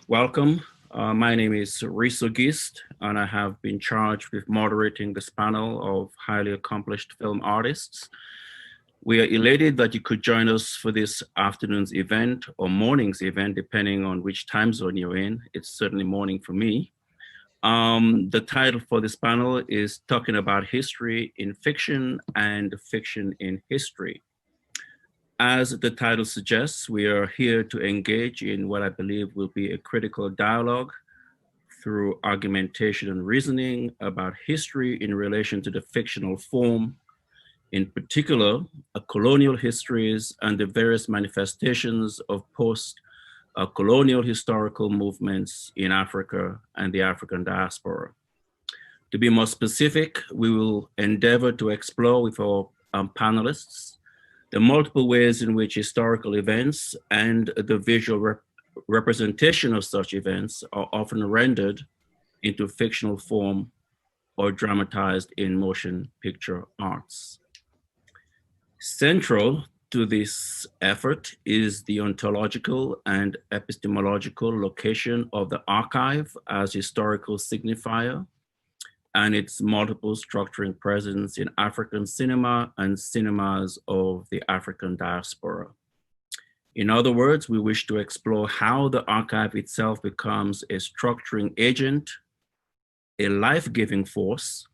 Welcome. My name is Reece Auguiste, and I have been charged with moderating this panel of highly accomplished film artists. We are elated that you could join us for this afternoon's event or morning's event, depending on which time zone you're in. It's certainly morning for me. The title for this panel is Talking About History in Fiction and Fiction in History. As the title suggests, we are here to engage in what I believe will be a critical dialogue through argumentation and reasoning about history in relation to the fictional form, in particular, colonial histories and the various manifestations of post-colonial historical movements in Africa and the African diaspora. To be more specific, we will endeavor to explore with our panelists the multiple ways in which historical events and the visual representation of such events are often rendered into fictional form or dramatized in motion picture arts. Central to this effort is the ontological and epistemological location of the archive as historical signifier and its multiple structuring presence in African cinema and cinemas of the African diaspora. In other words, we wish to explore how the archive itself becomes a structuring agent, a life-giving force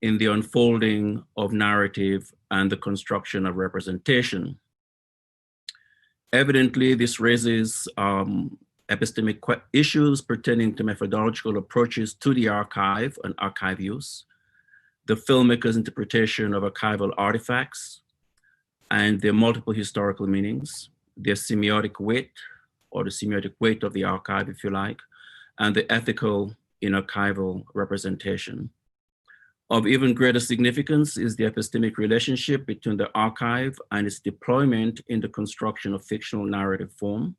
in the unfolding of narrative and the construction of representation. Evidently, this raises epistemic issues pertaining to methodological approaches to the archive and archive use, the filmmaker's interpretation of archival artifacts, and their multiple historical meanings, their semiotic weight, or the semiotic weight of the archive, if you like, and the ethical in archival representation. Of even greater significance is the epistemic relationship between the archive and its deployment in the construction of fictional narrative form.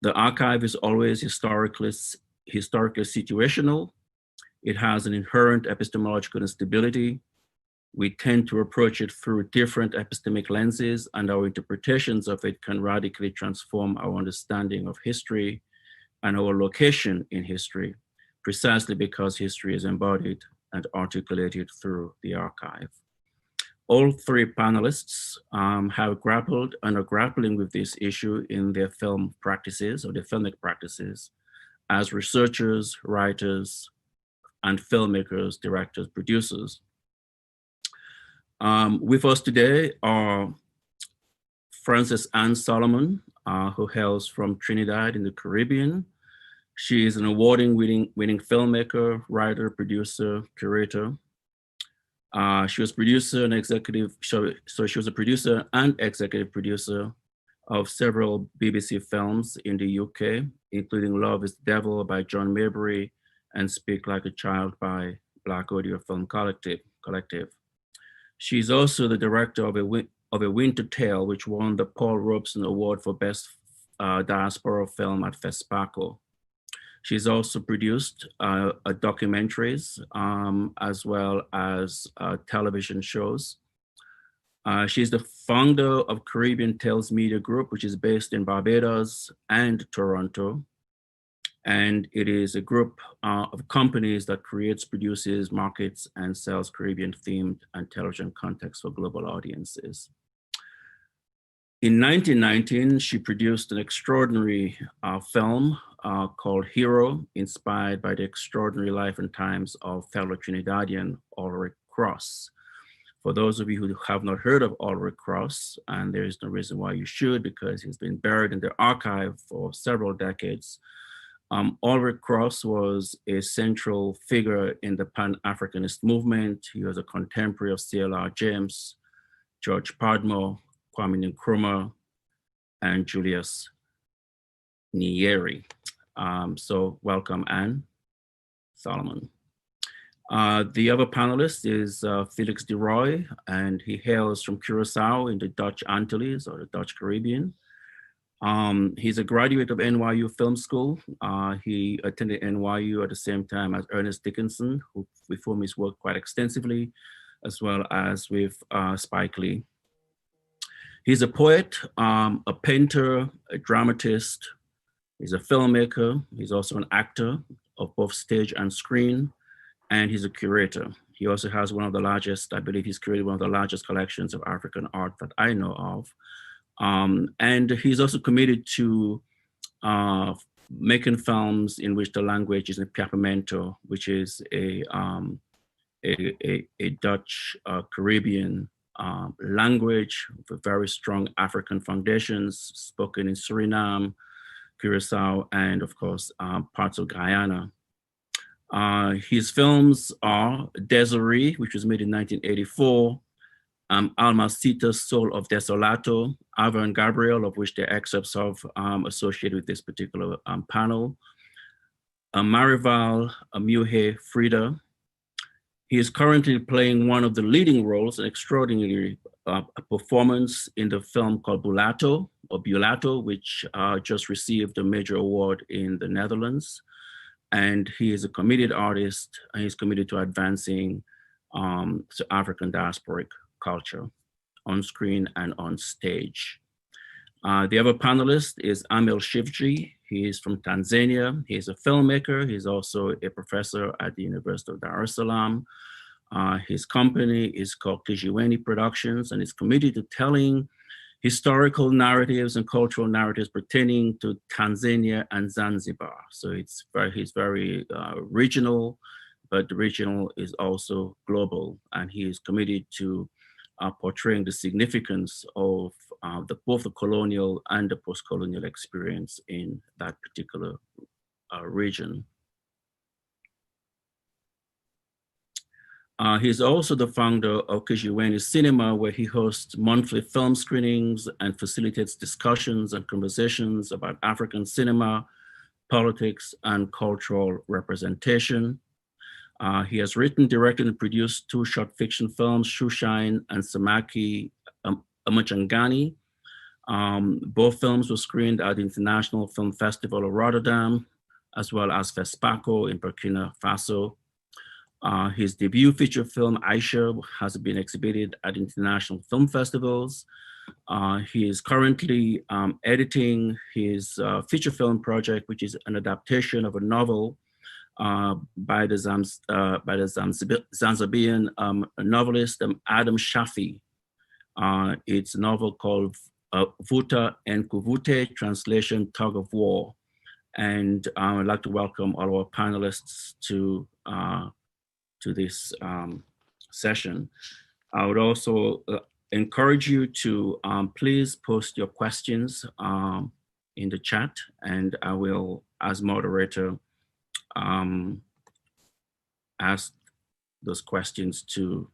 The archive is always historically situational. It has an inherent epistemological instability. We tend to approach it through different epistemic lenses, and our interpretations of it can radically transform our understanding of history and our location in history, precisely because history is embodied and articulated through the archive. All three panelists have grappled and are grappling with this issue in their film practices or their filmic practices as researchers, writers, and filmmakers, directors, producers. With us today are Frances Ann Solomon, who hails from Trinidad in the Caribbean. She is an award-winning filmmaker, writer, producer, curator. She was producer and executive, so she was a producer and executive producer of several BBC films in the UK, including Love is the Devil by John Maybury and Speak Like a Child by Black Audio Film Collective. She's also the director of A Winter Tale, which won the Paul Robeson Award for Best Diaspora Film at FESPACO. She's also produced documentaries as well as television shows. She's the founder of Caribbean Tales Media Group, which is based in Barbados and Toronto. And it is a group of companies that creates, produces, markets, and sells Caribbean-themed and television content for global audiences. In 1919, she produced an extraordinary film called Hero, inspired by the extraordinary life and times of fellow Trinidadian Ulric Kros. For those of you who have not heard of Ulric Kros, and there is no reason why you should, because he's been buried in the archive for several decades, Ulric Kros was a central figure in the Pan-Africanist movement. He was a contemporary of C.L.R. James, George Padmore, Kwame Nkrumah, and Julius Nyeri. So welcome, Anne Solomon. The other panelist is Felix de Rooy, and he hails from Curacao in the Dutch Antilles or the Dutch Caribbean. He's a graduate of NYU Film School. He attended NYU at the same time as Ernest Dickinson, with whom he's worked quite extensively, as well as with Spike Lee. He's a poet, a painter, a dramatist, He's a filmmaker. He's also an actor of both stage and screen, and he's a curator. He also has one of the largest, I believe he's created one of the largest collections of African art that I know of. And he's also committed to making films in which the language is in Papiamento, which is a Dutch Caribbean language with very strong African foundations, spoken in Suriname, Curacao, and of course, parts of Guyana. His films are Desiree, which was made in 1984, Almacita, Soul of Desolato, Ava and Gabriel, of which there are excerpts of associated with this particular panel, Marival, Muhe, Frida. He is currently playing one of the leading roles, an extraordinary performance in the film called Bulato, which just received a major award in the Netherlands. And he is a committed artist, and he's committed to advancing to African diasporic culture on screen and on stage. The other panelist is Amil Shivji. He is from Tanzania. He's a filmmaker. He's also a professor at the University of Dar es Salaam. His company is called Kijiweni Productions, and is committed to telling historical narratives and cultural narratives pertaining to Tanzania and Zanzibar. So he's very regional, but the regional is also global, and he is committed to portraying the significance of both the colonial and the post-colonial experience in that particular region. He's also the founder of Kijiweni Cinema, where he hosts monthly film screenings and facilitates discussions and conversations about African cinema, politics, and cultural representation. He has written, directed, and produced 2 short fiction films, Shushine and Samaki Amachangani. Both films were screened at the International Film Festival of Rotterdam, as well as FESPACO in Burkina Faso. His debut feature film, Aisha, has been exhibited at international film festivals. He is currently editing his feature film project, which is an adaptation of a novel by the Zanzibar novelist Adam Shafi. It's a novel called Vuta and Kuvute, translation Tug of War. And I'd like to welcome all our panelists to this session. I would also encourage you to please post your questions in the chat, and I will, as moderator, ask those questions to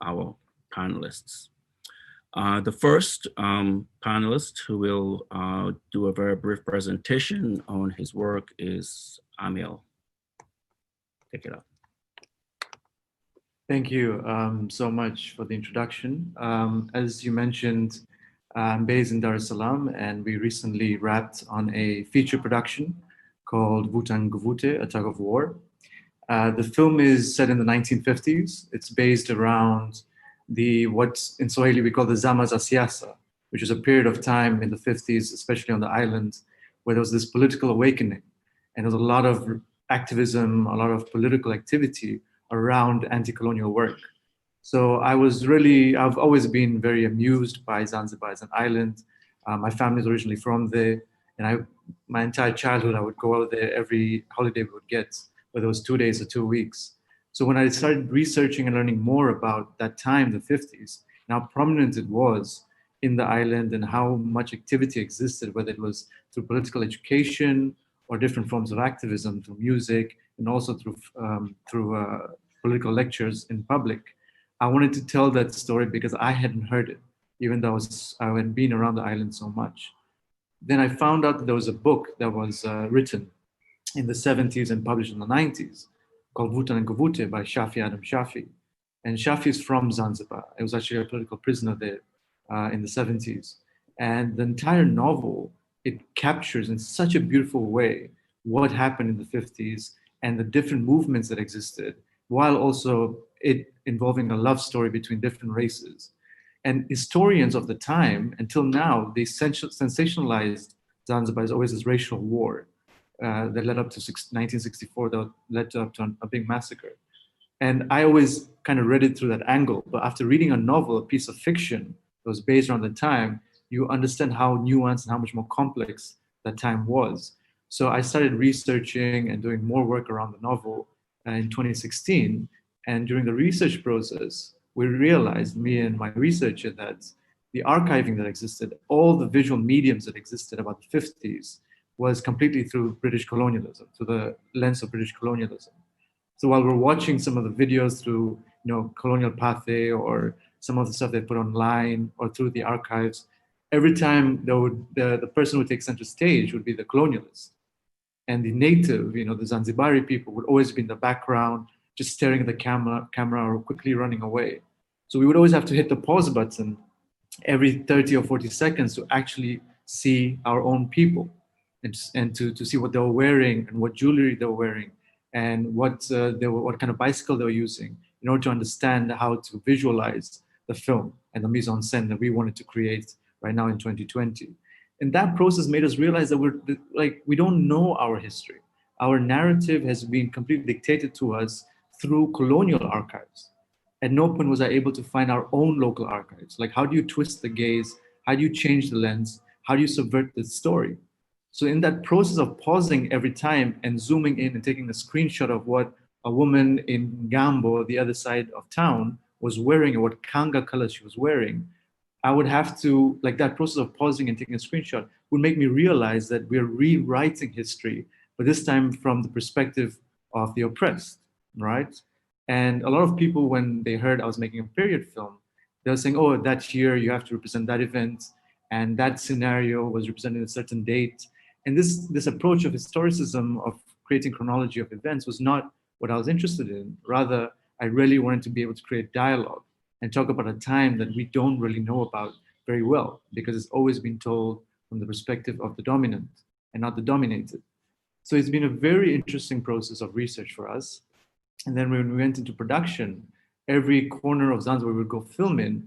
our panelists. The first panelist who will do a very brief presentation on his work is Amil. Take it up. Thank you so much for the introduction. As you mentioned, I'm based in Dar es Salaam, and we recently wrapped on a feature production called Vuta and Kuvute, A Tug of War. The film is set in the 1950s. It's based around what in Swahili we call the Zama za Siasa, which is a period of time in the 50s, especially on the island, where there was this political awakening. And there was a lot of activism, a lot of political activity around anti-colonial work. So I've always been very amused by Zanzibar as an island. My family is originally from there, and my entire childhood, I would go out there every holiday we would get, whether it was 2 days or 2 weeks. So when I started researching and learning more about that time, the 50s, and how prominent it was in the island and how much activity existed, whether it was through political education or different forms of activism, through music, and also through political lectures in public, I wanted to tell that story because I hadn't heard it, even though I had been around the island so much. Then I found out that there was a book that was written in the 70s and published in the 90s called Vuta and Kuvute by Adam Shafi. And Shafi is from Zanzibar. He was actually a political prisoner there in the 70s. And the entire novel, it captures in such a beautiful way what happened in the 50s and the different movements that existed, while also it involving a love story between different races. And historians of the time, until now, they sensationalized Zanzibar is always this racial war that led up to 1964, that led up to a big massacre. And I always kind of read it through that angle. But after reading a novel, a piece of fiction that was based around the time, you understand how nuanced and how much more complex that time was. So I started researching and doing more work around the novel in 2016. And during the research process, we realized, me and my researcher, that the archiving that existed, all the visual mediums that existed about the 50s, was completely through British colonialism, through the lens of British colonialism. So while we're watching some of the videos through, Colonial Pathé, or some of the stuff they put online, or through the archives, every time the person who would take center stage would be the colonialist. And the native, the Zanzibari people, would always be in the background, just staring at the camera or quickly running away. So we would always have to hit the pause button every 30 or 40 seconds to actually see our own people, and to see what they were wearing and what jewelry they were wearing, and what kind of bicycle they were using, in order to understand how to visualize the film and the mise en scène that we wanted to create right now in 2020. And that process made us realize that we don't know our history. Our narrative has been completely dictated to us through colonial archives. At no point was I able to find our own local archives. Like, how do you twist the gaze? How do you change the lens? How do you subvert the story? So in that process of pausing every time and zooming in and taking a screenshot of what a woman in Gambo, the other side of town, was wearing, or what kanga color she was wearing, I would have to, like, that process of pausing and taking a screenshot would make me realize that we're rewriting history, but this time from the perspective of the oppressed, right? And a lot of people, when they heard I was making a period film, they were saying, oh, that year you have to represent that event, and that scenario was representing a certain date. And this approach of historicism, of creating chronology of events, was not what I was interested in. Rather, I really wanted to be able to create dialogue and talk about a time that we don't really know about very well, because it's always been told from the perspective of the dominant and not the dominated. So it's been a very interesting process of research for us. And then when we went into production, every corner of Zanzibar we would go film in,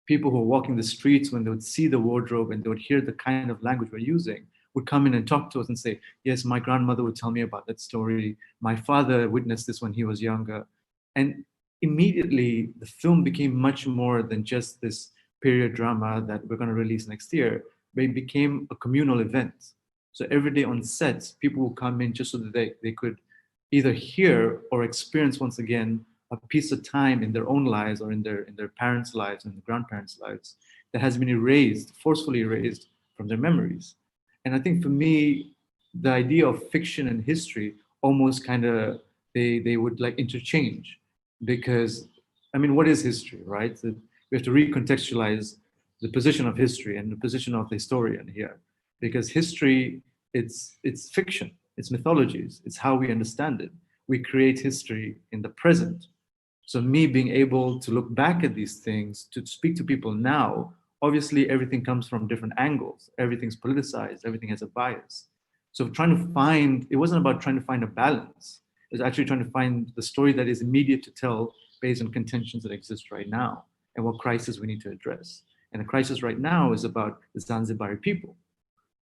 people who were walking the streets, when they would see the wardrobe and they would hear the kind of language we're using, would come in and talk to us and say, yes, my grandmother would tell me about that story. My father witnessed this when he was younger. And immediately the film became much more than just this period drama that we're going to release next year, but it became a communal event. So every day on set, people will come in just so that they could either hear or experience once again a piece of time in their own lives, or in their parents' lives and their grandparents' lives, that has been erased, forcefully erased from their memories. And I think for me, the idea of fiction and history almost kind of, they would like interchange, because, I mean, what is history, right? We have to recontextualize the position of history and the position of the historian here, because history, it's fiction, it's mythologies, it's how we understand it. We create history in the present. So me being able to look back at these things, to speak to people now, obviously everything comes from different angles. Everything's politicized, everything has a bias. So it wasn't about trying to find a balance. It was actually trying to find the story that is immediate to tell based on contentions that exist right now and what crisis we need to address. And the crisis right now is about the Zanzibari people,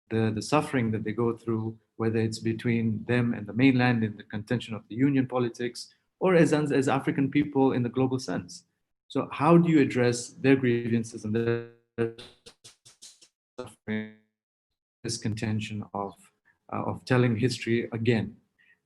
the suffering that they go through, whether it's between them and the mainland in the contention of the union politics, or as African people in the global sense. So how do you address their grievances and their suffering, this contention of telling history again?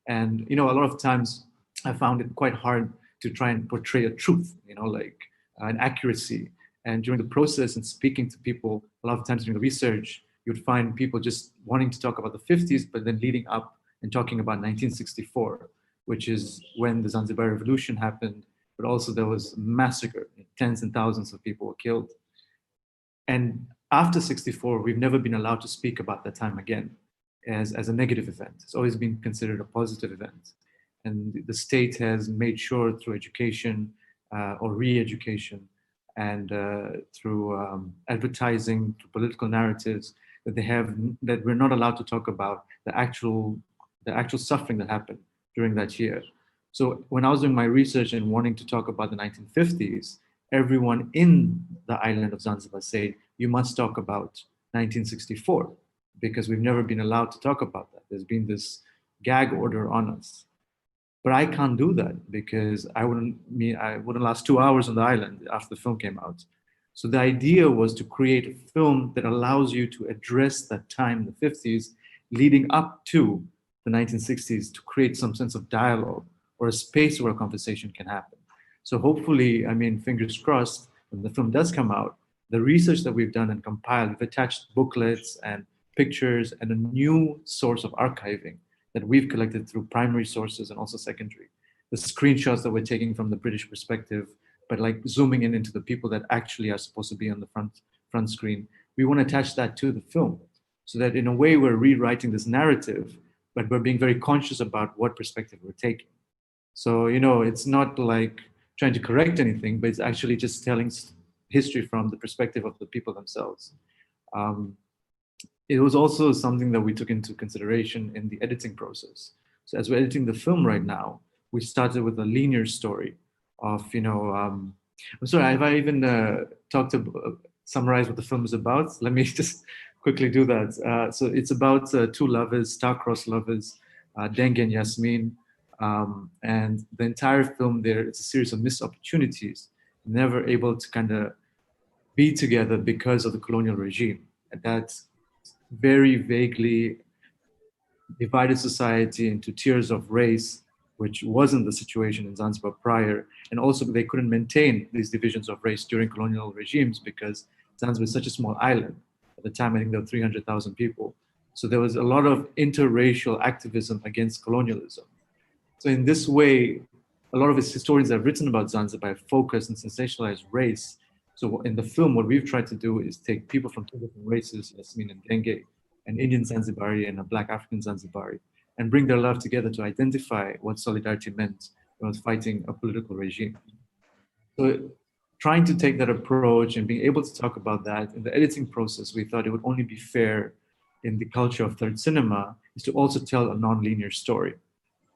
And a lot of times I found it quite hard to try and portray a truth, like an accuracy. And during the process and speaking to people, a lot of times during the research, you'd find people just wanting to talk about the 50s, but then leading up and talking about 1964, which is when the Zanzibar Revolution happened, but also there was a massacre. Tens and thousands of people were killed. And after 64, we've never been allowed to speak about that time again as a negative event. It's always been considered a positive event. And the state has made sure through education or re-education and through advertising, through political narratives, that we're not allowed to talk about the actual suffering that happened during that year. So when I was doing my research and wanting to talk about the 1950s, everyone in the island of Zanzibar said, you must talk about 1964, because we've never been allowed to talk about that. There's been this gag order on us. But I can't do that because I wouldn't last 2 hours on the island after the film came out. So the idea was to create a film that allows you to address that time in the 50s leading up to the 1960s to create some sense of dialogue or a space where a conversation can happen. So hopefully, I mean, fingers crossed, when the film does come out, the research that we've done and compiled, we've attached booklets and pictures and a new source of archiving that we've collected through primary sources and also secondary. The screenshots that we're taking from the British perspective, but like zooming in into the people that actually are supposed to be on the front screen. We want to attach that to the film so that in a way we're rewriting this narrative, but we're being very conscious about what perspective we're taking. So, you know, it's not like trying to correct anything, but it's actually just telling history from the perspective of the people themselves. It was also something that we took into consideration in the editing process. So as we're editing the film right now, we started with a linear story of, you know, I'm sorry, have I even summarized what the film is about? Let me just quickly do that. So it's about two lovers, star-crossed lovers, Dengue and Yasmin. And the entire film there, it's a series of missed opportunities, never able to kind of be together because of the colonial regime. And that's very vaguely divided society into tiers of race, which wasn't the situation in Zanzibar prior. And also they couldn't maintain these divisions of race during colonial regimes because Zanzibar is such a small island. At the time, I think there were 300,000 people. So there was a lot of interracial activism against colonialism. So in this way, a lot of historians that have written about Zanzibar have focused and sensationalized race. So in the film, what we've tried to do is take people from two different races, Yasmin and Dengue, an Indian Zanzibari and a Black African Zanzibari, and bring their love together to identify what solidarity meant when it was fighting a political regime. So trying to take that approach and being able to talk about that in the editing process, we thought it would only be fair in the culture of third cinema is to also tell a non-linear story.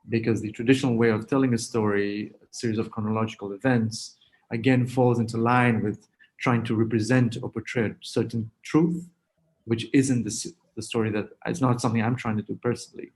Because the traditional way of telling a story, a series of chronological events, again falls into line with trying to represent or portray a certain truth, which isn't the story that, it's not something I'm trying to do personally.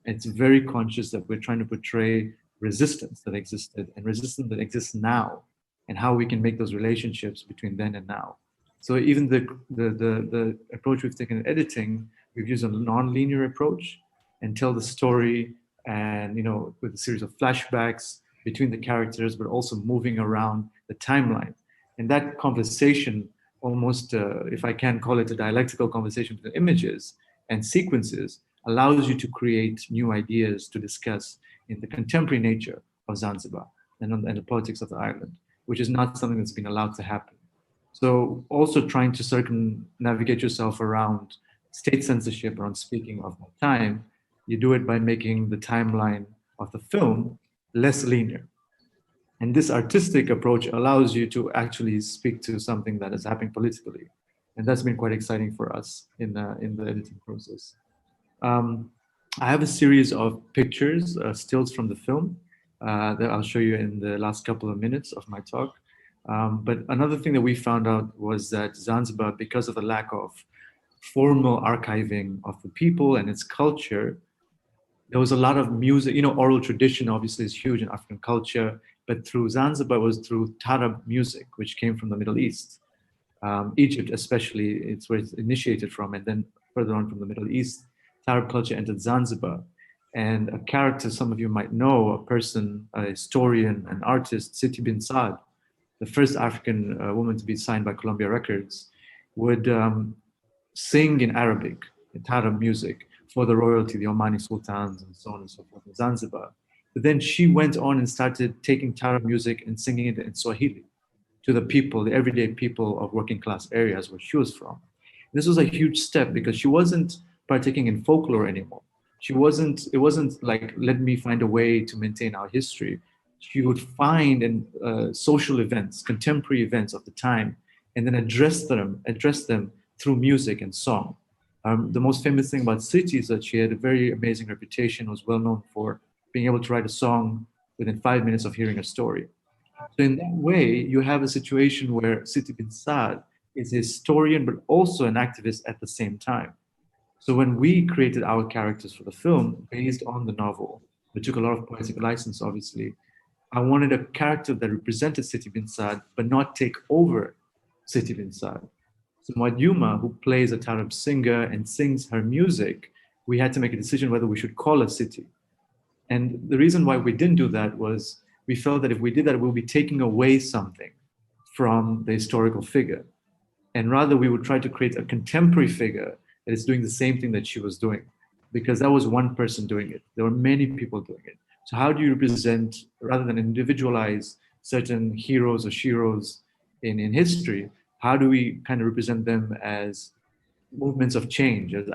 It's very conscious that we're trying to portray resistance that existed and resistance that exists now, and how we can make those relationships between then and now. So even the approach we've taken in editing, we've used a non-linear approach and tell the story and, you know, with a series of flashbacks between the characters, but also moving around the timeline. And that conversation, almost, if I can call it a dialectical conversation between images and sequences, allows you to create new ideas to discuss in the contemporary nature of Zanzibar and the politics of the island, which is not something that's been allowed to happen. So also trying to circumnavigate yourself around state censorship around speaking of my time, you do it by making the timeline of the film less linear. And this artistic approach allows you to actually speak to something that is happening politically. And that's been quite exciting for us in the editing process. I have a series of pictures, stills from the film that I'll show you in the last couple of minutes of my talk. But another thing that we found out was that Zanzibar, because of the lack of formal archiving of the people and its culture, there was a lot of music, you know, oral tradition obviously is huge in African culture, but through Zanzibar was through Tarab music, which came from the Middle East. Egypt especially, it's where it's initiated from, and then further on from the Middle East, Tarab culture entered Zanzibar. And a character some of you might know, a person, a historian, an artist, Siti bin Saad, the first African woman to be signed by Columbia Records, would sing in Arabic, in Tarab music, for the royalty, the Omani sultans, and so on and so forth in Zanzibar. But then she went on and started taking Tarab music and singing it in Swahili to the people, the everyday people of working class areas where she was from. This was a huge step because she wasn't partaking in folklore anymore. It wasn't like, let me find a way to maintain our history. She would find social events, contemporary events of the time, and then address them through music and song. The most famous thing about Siti is that she had a very amazing reputation, was well known for being able to write a song within 5 minutes of hearing a story. So in that way, you have a situation where Siti bin Saad is a historian, but also an activist at the same time. So when we created our characters for the film based on the novel, we took a lot of poetic license, obviously. I wanted a character that represented Siti Bin Saad, but not take over Siti Bin Saad. So Madhuma, who plays a Tarab singer and sings her music, we had to make a decision whether we should call her Siti. And the reason why we didn't do that was we felt that if we did that, we'll be taking away something from the historical figure. And rather, we would try to create a contemporary figure that is doing the same thing that she was doing, because that was one person doing it. There were many people doing it. So how do you represent, rather than individualize certain heroes or sheroes in history, how do we kind of represent them as movements of change, as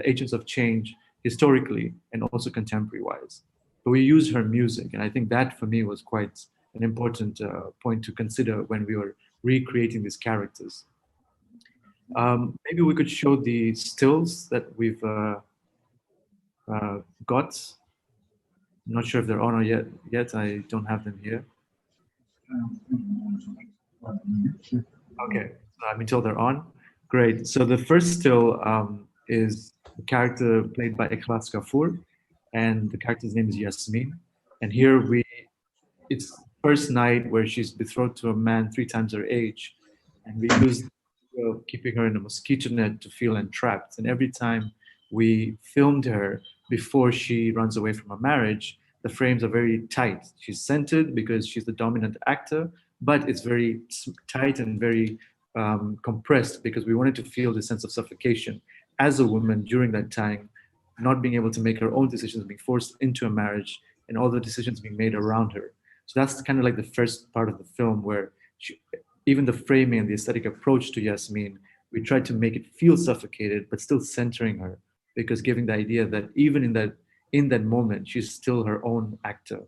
agents of change historically and also contemporary-wise? But we use her music, and I think that for me was quite an important point to consider when we were recreating these characters. Maybe we could show the stills that we've got. I'm not sure if they're on or yet. I don't have them here. Okay, so I've been told they're on. Great. So the first still is the character played by Ikhlas Kafour, and the character's name is Yasmin. And here it's first night where she's betrothed to a man 3 times her age, and we use keeping her in a mosquito net to feel entrapped. And every time we filmed her before she runs away from a marriage, the frames are very tight. She's centered because she's the dominant actor, but it's very tight and very compressed because we wanted to feel the sense of suffocation as a woman during that time, not being able to make her own decisions, being forced into a marriage, and all the decisions being made around her. So that's kind of like the first part of the film where even the framing and the aesthetic approach to Yasmin, we tried to make it feel suffocated, but still centering her, because giving the idea that even in that moment, she's still her own actor.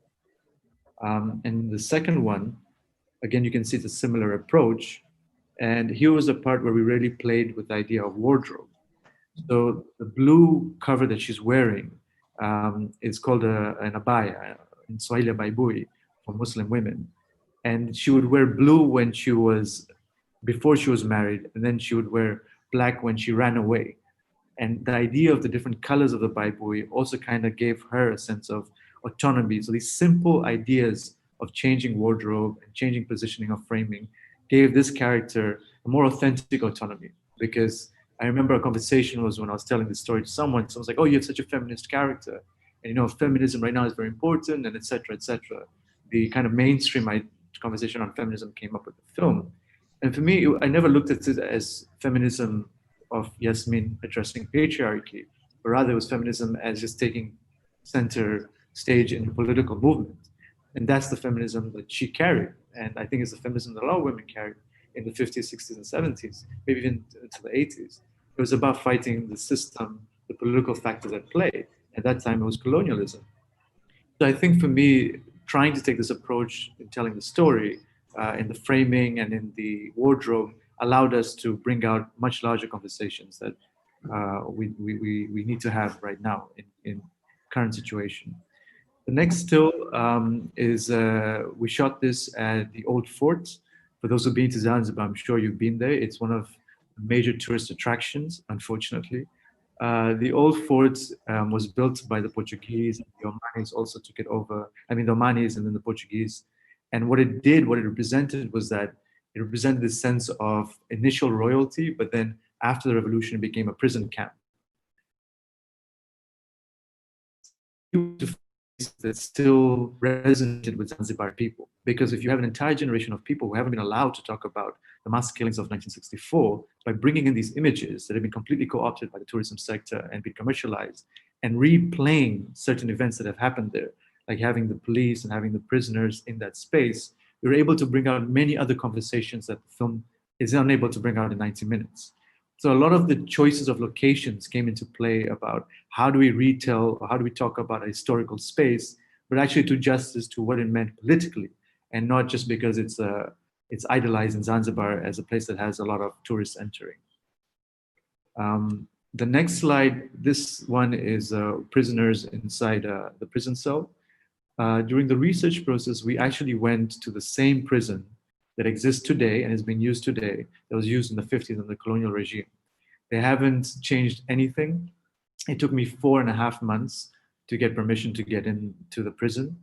And the second one, again, you can see it's a similar approach. And here was a part where we really played with the idea of wardrobe. So the blue cover that she's wearing is called an abaya, in Swahili, baibui, for Muslim women. And she would wear blue before she was married, and then she would wear black when she ran away. And the idea of the different colors of the baibui also kind of gave her a sense of autonomy. So these simple ideas of changing wardrobe and changing positioning of framing gave this character a more authentic autonomy. Because I remember a conversation was when I was telling this story to someone was like, oh, you have such a feminist character. And feminism right now is very important, and et cetera, et cetera. The kind of mainstream conversation on feminism came up with the film. And for me, I never looked at it as feminism of Yasmin addressing patriarchy, but rather it was feminism as just taking center stage in the political movement. And that's the feminism that she carried. And I think it's the feminism that a lot of women carried in the 50s, 60s, and 70s, maybe even into the 80s. It was about fighting the system, the political factors at play. At that time, it was colonialism. So I think for me, trying to take this approach in telling the story, in the framing and in the wardrobe, allowed us to bring out much larger conversations that we need to have right now in current situation. The next still is, we shot this at the Old Fort. For those who've been to Zanzibar, I'm sure you've been there. It's one of the major tourist attractions, unfortunately. The Old Fort was built by the Portuguese. The Omanis also took it over. I mean, the Omanis and then the Portuguese. And what it represented was that it represented this sense of initial royalty, but then after the revolution, it became a prison camp. That still resonated with Zanzibar people. Because if you have an entire generation of people who haven't been allowed to talk about the mass killings of 1964, by bringing in these images that have been completely co-opted by the tourism sector and been commercialized, and replaying certain events that have happened there, like having the police and having the prisoners in that space, we were able to bring out many other conversations that the film is unable to bring out in 90 minutes. So a lot of the choices of locations came into play about how do we retell, or how do we talk about a historical space, but actually do justice to what it meant politically, and not just because it's idolized in Zanzibar as a place that has a lot of tourists entering. The next slide, this one is prisoners inside the prison cell. During the research process, we actually went to the same prison that exists today and is being used today, that was used in the 50s in the colonial regime. They haven't changed anything. It took me 4.5 months to get permission to get into the prison.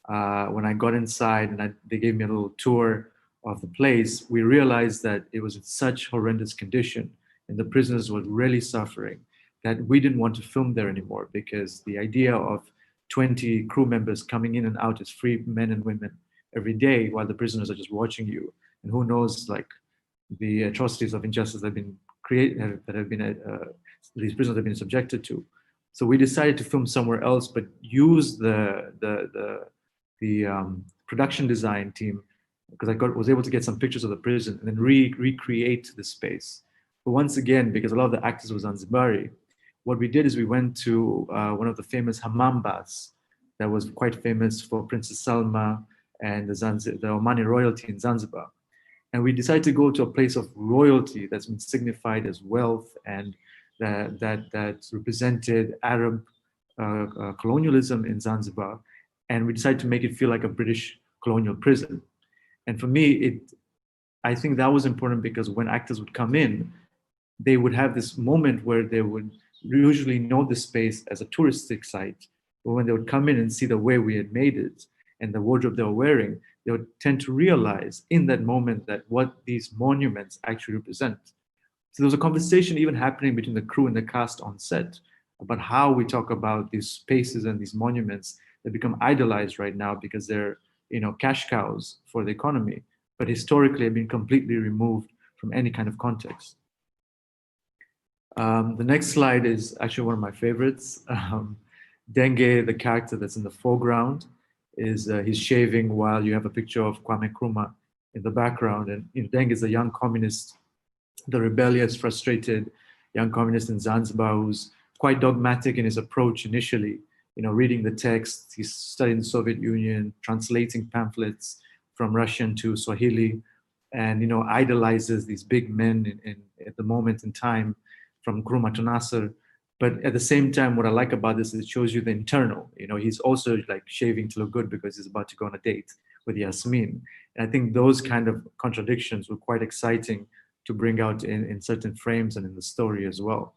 When I got inside and they gave me a little tour of the place, we realized that it was in such horrendous condition and the prisoners were really suffering that we didn't want to film there anymore, because the idea of 20 crew members coming in and out as free men and women every day while the prisoners are just watching you, and who knows, like, the atrocities of injustice that have been created, that have been these prisoners have been subjected to. So we decided to film somewhere else, but use the production design team, because I was able to get some pictures of the prison and then recreate the space. But once again, because a lot of the actors were Zanzibari, what we did is we went to one of the famous hammam baths that was quite famous for Princess Salma and the Omani royalty in Zanzibar. And we decided to go to a place of royalty that's been signified as wealth and that represented Arab colonialism in Zanzibar. And we decided to make it feel like a British colonial prison. And for me, I think that was important, because when actors would come in, they would have this moment where they would usually know the space as a touristic site. But when they would come in and see the way we had made it and the wardrobe they were wearing, they would tend to realize in that moment that what these monuments actually represent. So there was a conversation even happening between the crew and the cast on set about how we talk about these spaces and these monuments that become idolized right now because they're, cash cows for the economy, but historically have been completely removed from any kind of context. The next slide is actually one of my favorites. Dengue, the character that's in the foreground, he's shaving while you have a picture of Kwame Nkrumah in the background. And Dengue is a young communist, the rebellious, frustrated young communist in Zanzibar who's quite dogmatic in his approach initially. Reading the text, he's studying the Soviet Union, translating pamphlets from Russian to Swahili, and idolizes these big men at the moment in time, from Nkrumah to Nasser. But at the same time, what I like about this is it shows you the internal. He's also like shaving to look good because he's about to go on a date with Yasmin. And I think those kind of contradictions were quite exciting to bring out in certain frames and in the story as well.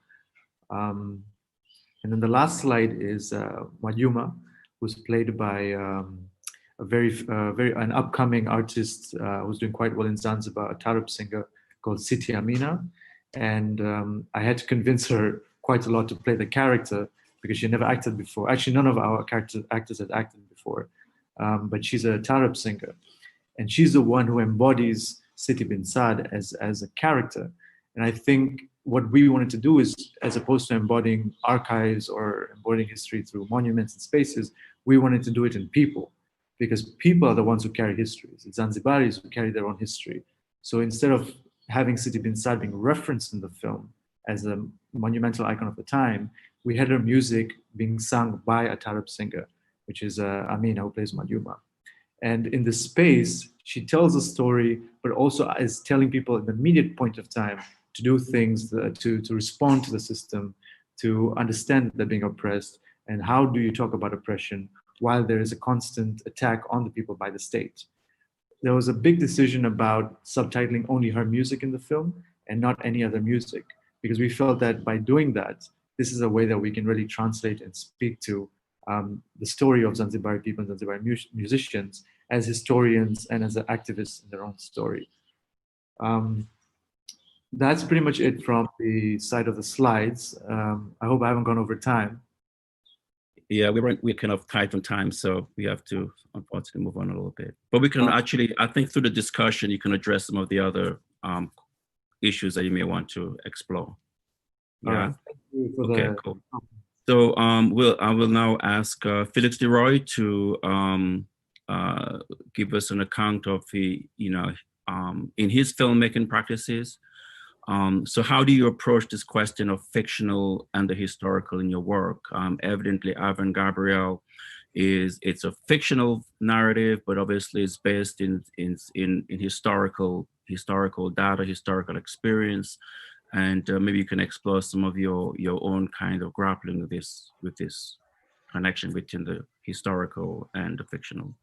And then the last slide is Mwajuma, who's played by an upcoming artist who's doing quite well in Zanzibar, a Tarab singer called Siti Amina. And I had to convince her quite a lot to play the character because she never acted before. Actually, none of our actors had acted before, but she's a Tarab singer. And she's the one who embodies Siti bin Saad as a character. And I think what we wanted to do is, as opposed to embodying archives or embodying history through monuments and spaces, we wanted to do it in people, because people are the ones who carry histories. It's Zanzibaris who carry their own history. So instead of having Siti bin Saad being referenced in the film as a monumental icon of the time, we had her music being sung by a Tarab singer, which is Amina, who plays Mwajuma. And in this space, she tells a story, but also is telling people at the immediate point of time to do things, to respond to the system, to understand that they're being oppressed, and how do you talk about oppression while there is a constant attack on the people by the state. There was a big decision about subtitling only her music in the film and not any other music, because we felt that by doing that, this is a way that we can really translate and speak to the story of Zanzibari people and Zanzibari musicians as historians and as activists in their own story. That's pretty much it from the side of the slides. I hope I haven't gone over time. Yeah, we're kind of tight on time, so we have to unfortunately move on a little bit. But we can actually, I think through the discussion, you can address some of the other issues that you may want to explore. Yeah. Thank you for okay, cool. So I will now ask Felix de Rooy to give us an account of the, in his filmmaking practices. So how do you approach this question of fictional and the historical in your work? Evidently, Ivan Gabriel it's a fictional narrative, but obviously it's based in historical data, historical experience, and maybe you can explore some of your own kind of grappling with this connection between the historical and the fictional.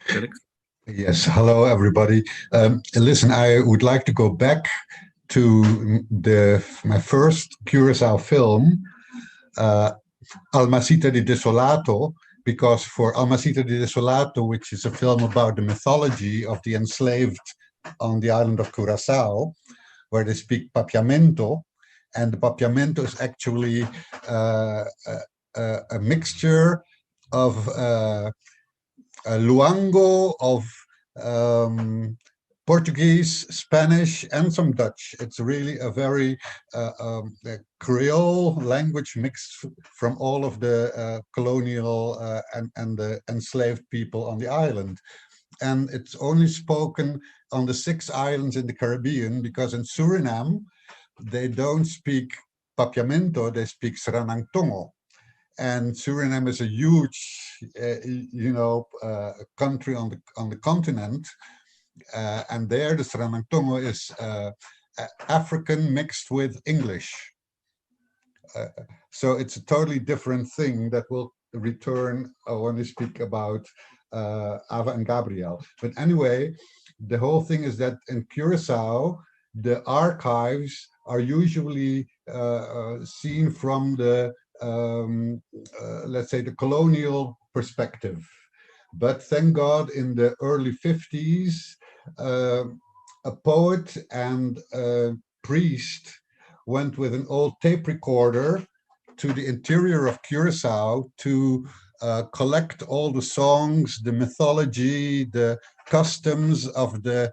Felix? Yes, hello everybody. Listen, I would like to go back to my first Curaçao film, Almacita di Desolato, because for Almacita di Desolato, which is a film about the mythology of the enslaved on the island of Curaçao, where they speak Papiamento, and the Papiamento is actually a mixture of Luango, of Portuguese, Spanish, and some Dutch. It's really a very Creole language mixed from all of the colonial and the enslaved people on the island. And it's only spoken on the 6 islands in the Caribbean, because in Suriname, they don't speak Papiamento, they speak Sranangtongo. And Suriname is a huge, country on the continent. And there the Sranangtongo is African mixed with English. So it's a totally different thing that will return when we speak about Ava and Gabriel. But anyway, the whole thing is that in Curaçao, the archives are usually seen from the, let's say, the colonial perspective. But thank God, in the early 50s, a poet and a priest went with an old tape recorder to the interior of Curaçao to collect all the songs, the mythology, the customs of the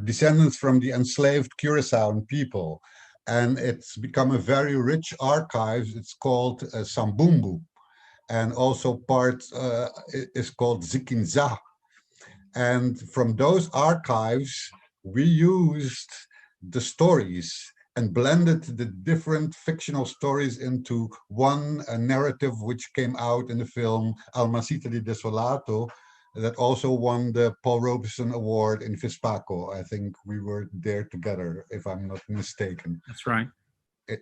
descendants from the enslaved Curaçaoan people. And it's become a very rich archive. It's called Sambumbu. And also part is called Zikinza. And from those archives, we used the stories and blended the different fictional stories into one narrative, which came out in the film Almacita di Desolato, that also won the Paul Robeson Award in Fispaco. I think we were there together, if I'm not mistaken. That's right.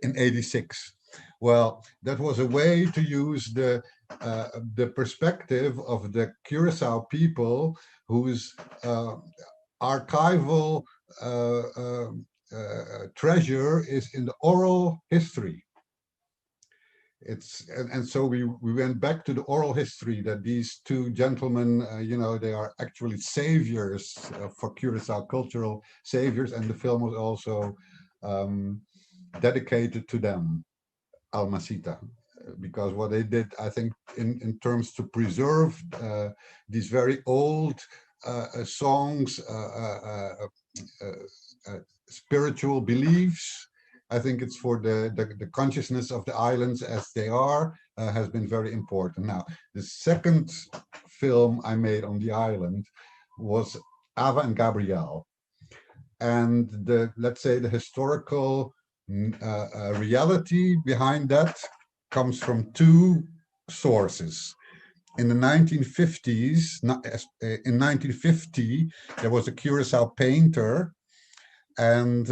In '86. Well, that was a way to use the perspective of the Curaçao people, whose archival treasure is in the oral history. And so we went back to the oral history, that these 2 gentlemen, they are actually saviors for Curaçao, cultural saviors, and the film was also dedicated to them, Almacita, because what they did, I think, in terms to preserve these very old songs, spiritual beliefs, I think it's for the consciousness of the islands as they are, has been very important. Now, the second film I made on the island was Ava and Gabriel. And let's say the historical reality behind that comes from 2 sources. In the 1950s, in 1950, there was a Curaçao painter, and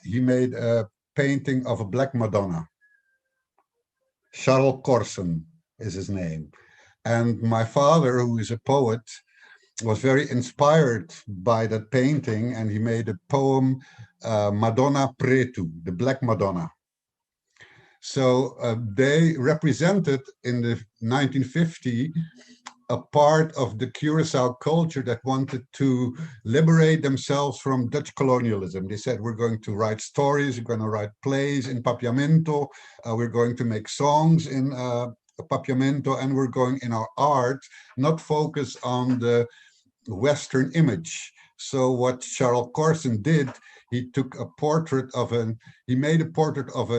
he made a painting of a Black Madonna. Charles Corson is his name. And my father, who is a poet, was very inspired by that painting, and he made a poem, Madonna Preto, the Black Madonna. So they represented in the 1950 a part of the Curaçao culture that wanted to liberate themselves from Dutch colonialism. They said, we're going to write stories, we're going to write plays in Papiamento, we're going to make songs in Papiamento, and we're going in our art not focus on the Western image. So what Charles Corson did, he took a portrait of he made a portrait of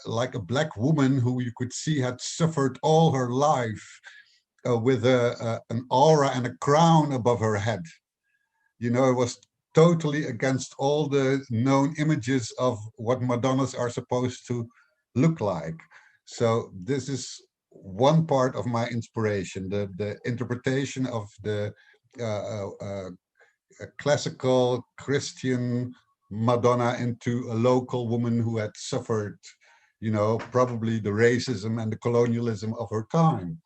like a Black woman who you could see had suffered all her life with an aura and a crown above her head. It was totally against all the known images of what Madonnas are supposed to look like. So this is one part of my inspiration, the interpretation of the classical Christian Madonna into a local woman who had suffered, probably the racism and the colonialism of her time.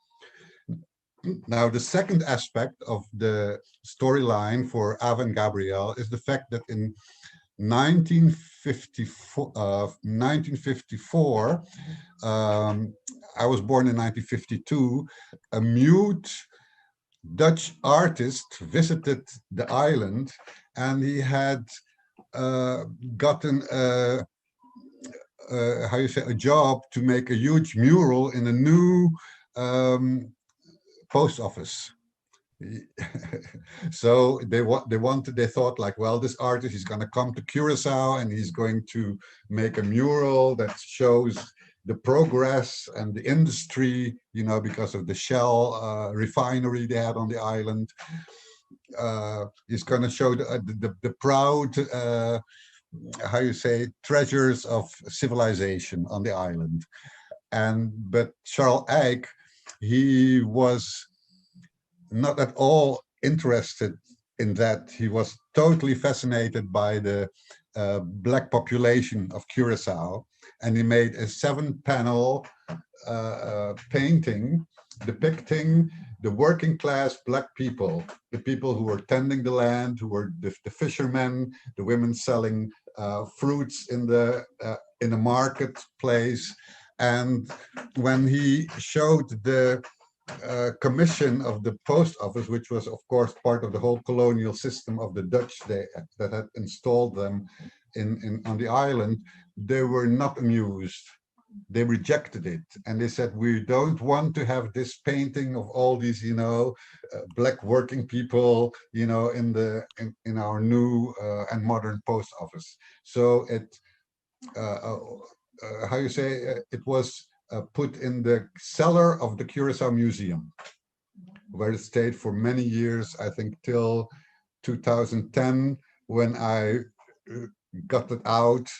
Now, the second aspect of the storyline for Ava and Gabriel is the fact that in 1954, I was born in 1952, a mute Dutch artist visited the island, and he had gotten how you say, a job to make a huge mural in a new post office. So they thought like, well, this artist is going to come to Curacao and he's going to make a mural that shows the progress and the industry, you know, because of the Shell refinery they had on the island. He's going to show the proud, how you say, treasures of civilization on the island. But Charles Eyck, he was not at all interested in that. He was totally fascinated by the black population of Curacao, and he made a 7-panel painting depicting the working class black people, the people who were tending the land, who were the fishermen, the women selling fruits in the marketplace. And when he showed the commission of the post office, which was of course part of the whole colonial system of the Dutch that had installed them on the island, they were not amused. They rejected it, and they said, we don't want to have this painting of all these, you know, black working people, you know, in our new and modern post office. So it how you say, it was put in the cellar of the Curacao Museum, where it stayed for many years, I think till 2010, when I got it out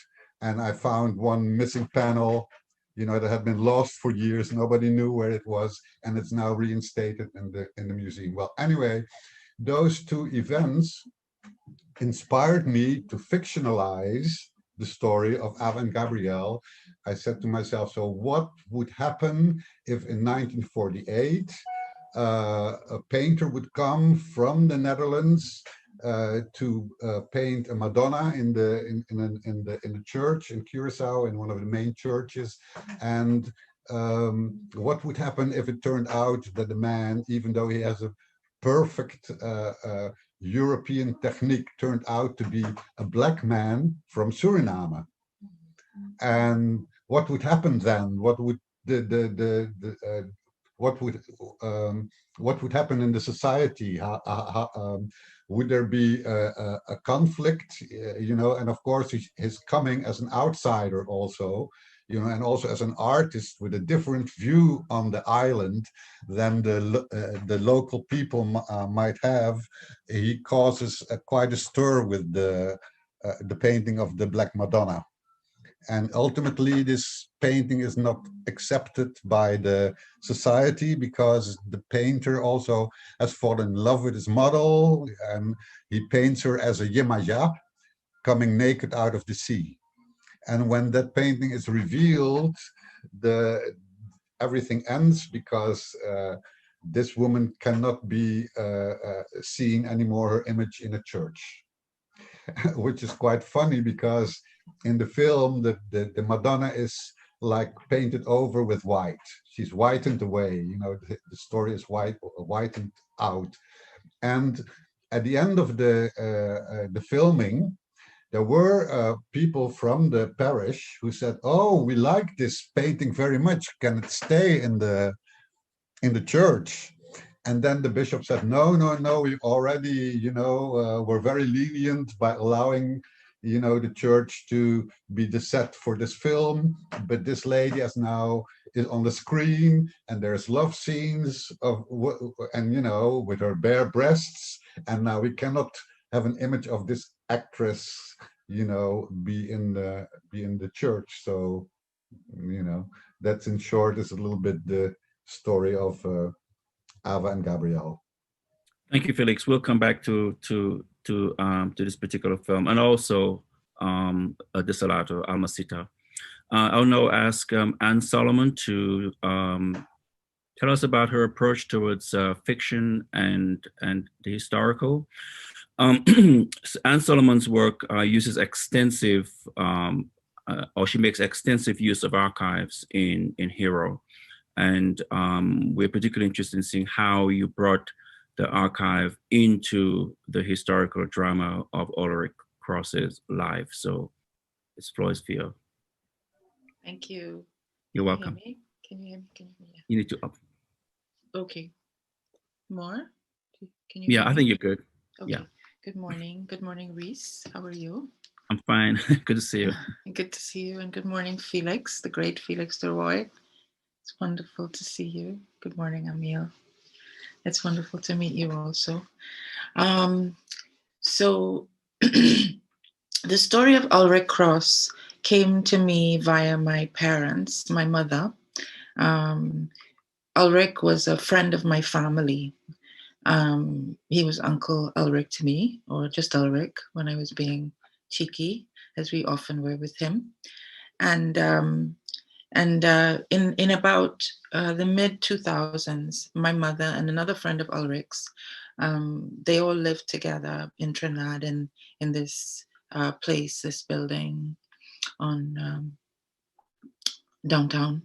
and I found one missing panel, you know, that had been lost for years. Nobody knew where it was, and it's now reinstated in the museum. Well, anyway, those two events inspired me to fictionalize the story of Ava and Gabriel. I said to myself, so what would happen if in 1948 a painter would come from the Netherlands to paint a Madonna in the church in Curacao, in one of the main churches, and what would happen if it turned out that the man, even though he has a perfect European technique, turned out to be a black man from Suriname? And what would happen then? What would what would happen in the society? Would there be a conflict? You know, and of course he's coming as an outsider also, you know, and also as an artist with a different view on the island than the local people might have. He causes quite a stir with the painting of the Black Madonna. And ultimately, this painting is not accepted by the society because the painter also has fallen in love with his model, and he paints her as a Yemaya coming naked out of the sea. And when that painting is revealed, everything ends, because this woman cannot be seen anymore, her image in a church, which is quite funny because in the film, the Madonna is like painted over with white. She's whitened away, you know, the story is whitened out. And at the end of the filming, there were people from the parish who said, oh, we like this painting very much. Can it stay in the church? And then the bishop said, no, we already, you know, we're very lenient by allowing, you know, the church to be the set for this film, but this lady is on the screen, and there's love scenes and you know, with her bare breasts, and now we cannot have an image of this actress, you know, be in the church. So, you know, that's in short is a little bit the story of Ava and Gabriel. Thank you, Felix. We'll come back to this particular film, and also Desolato, Almasita. I'll now ask Anne Solomon to tell us about her approach towards fiction and the historical. Anne Solomon's work uses extensive, or she makes extensive use of archives in Hero. And we're particularly interested in seeing how you brought the archive into the historical drama of Ulric Kross's life. So it's floor is for you. Thank you. You're welcome. Can you hear me? Can you hear me? You need to up. Okay. More? Can you Yeah, hear I me? think you're good. Okay. Yeah. Good morning. Good morning, Reece. How are you? I'm fine. Good to see you. Good to see you. And good morning, Felix, the great Felix de Rooy. It's wonderful to see you. Good morning, Amil. It's wonderful to meet you also. So the story of Ulric Kros came to me via my parents, my mother. Ulric was a friend of my family. He was Uncle Ulric to me, or just Ulric when I was being cheeky, as we often were with him. And in about the mid 2000s, my mother and another friend of Ulric's, they all lived together in Trinidad in this place, this building on downtown.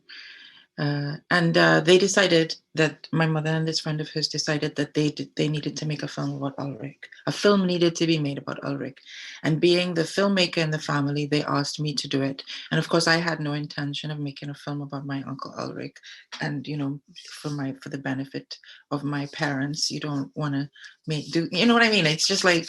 They decided that my mother and this friend of hers decided that they needed to make a film about Ulric. A film needed to be made about Ulric. And being the filmmaker in the family, they asked me to do it. And of course, I had no intention of making a film about my uncle Ulric. And, you know, for the benefit of my parents, you don't want to you know what I mean? It's just like,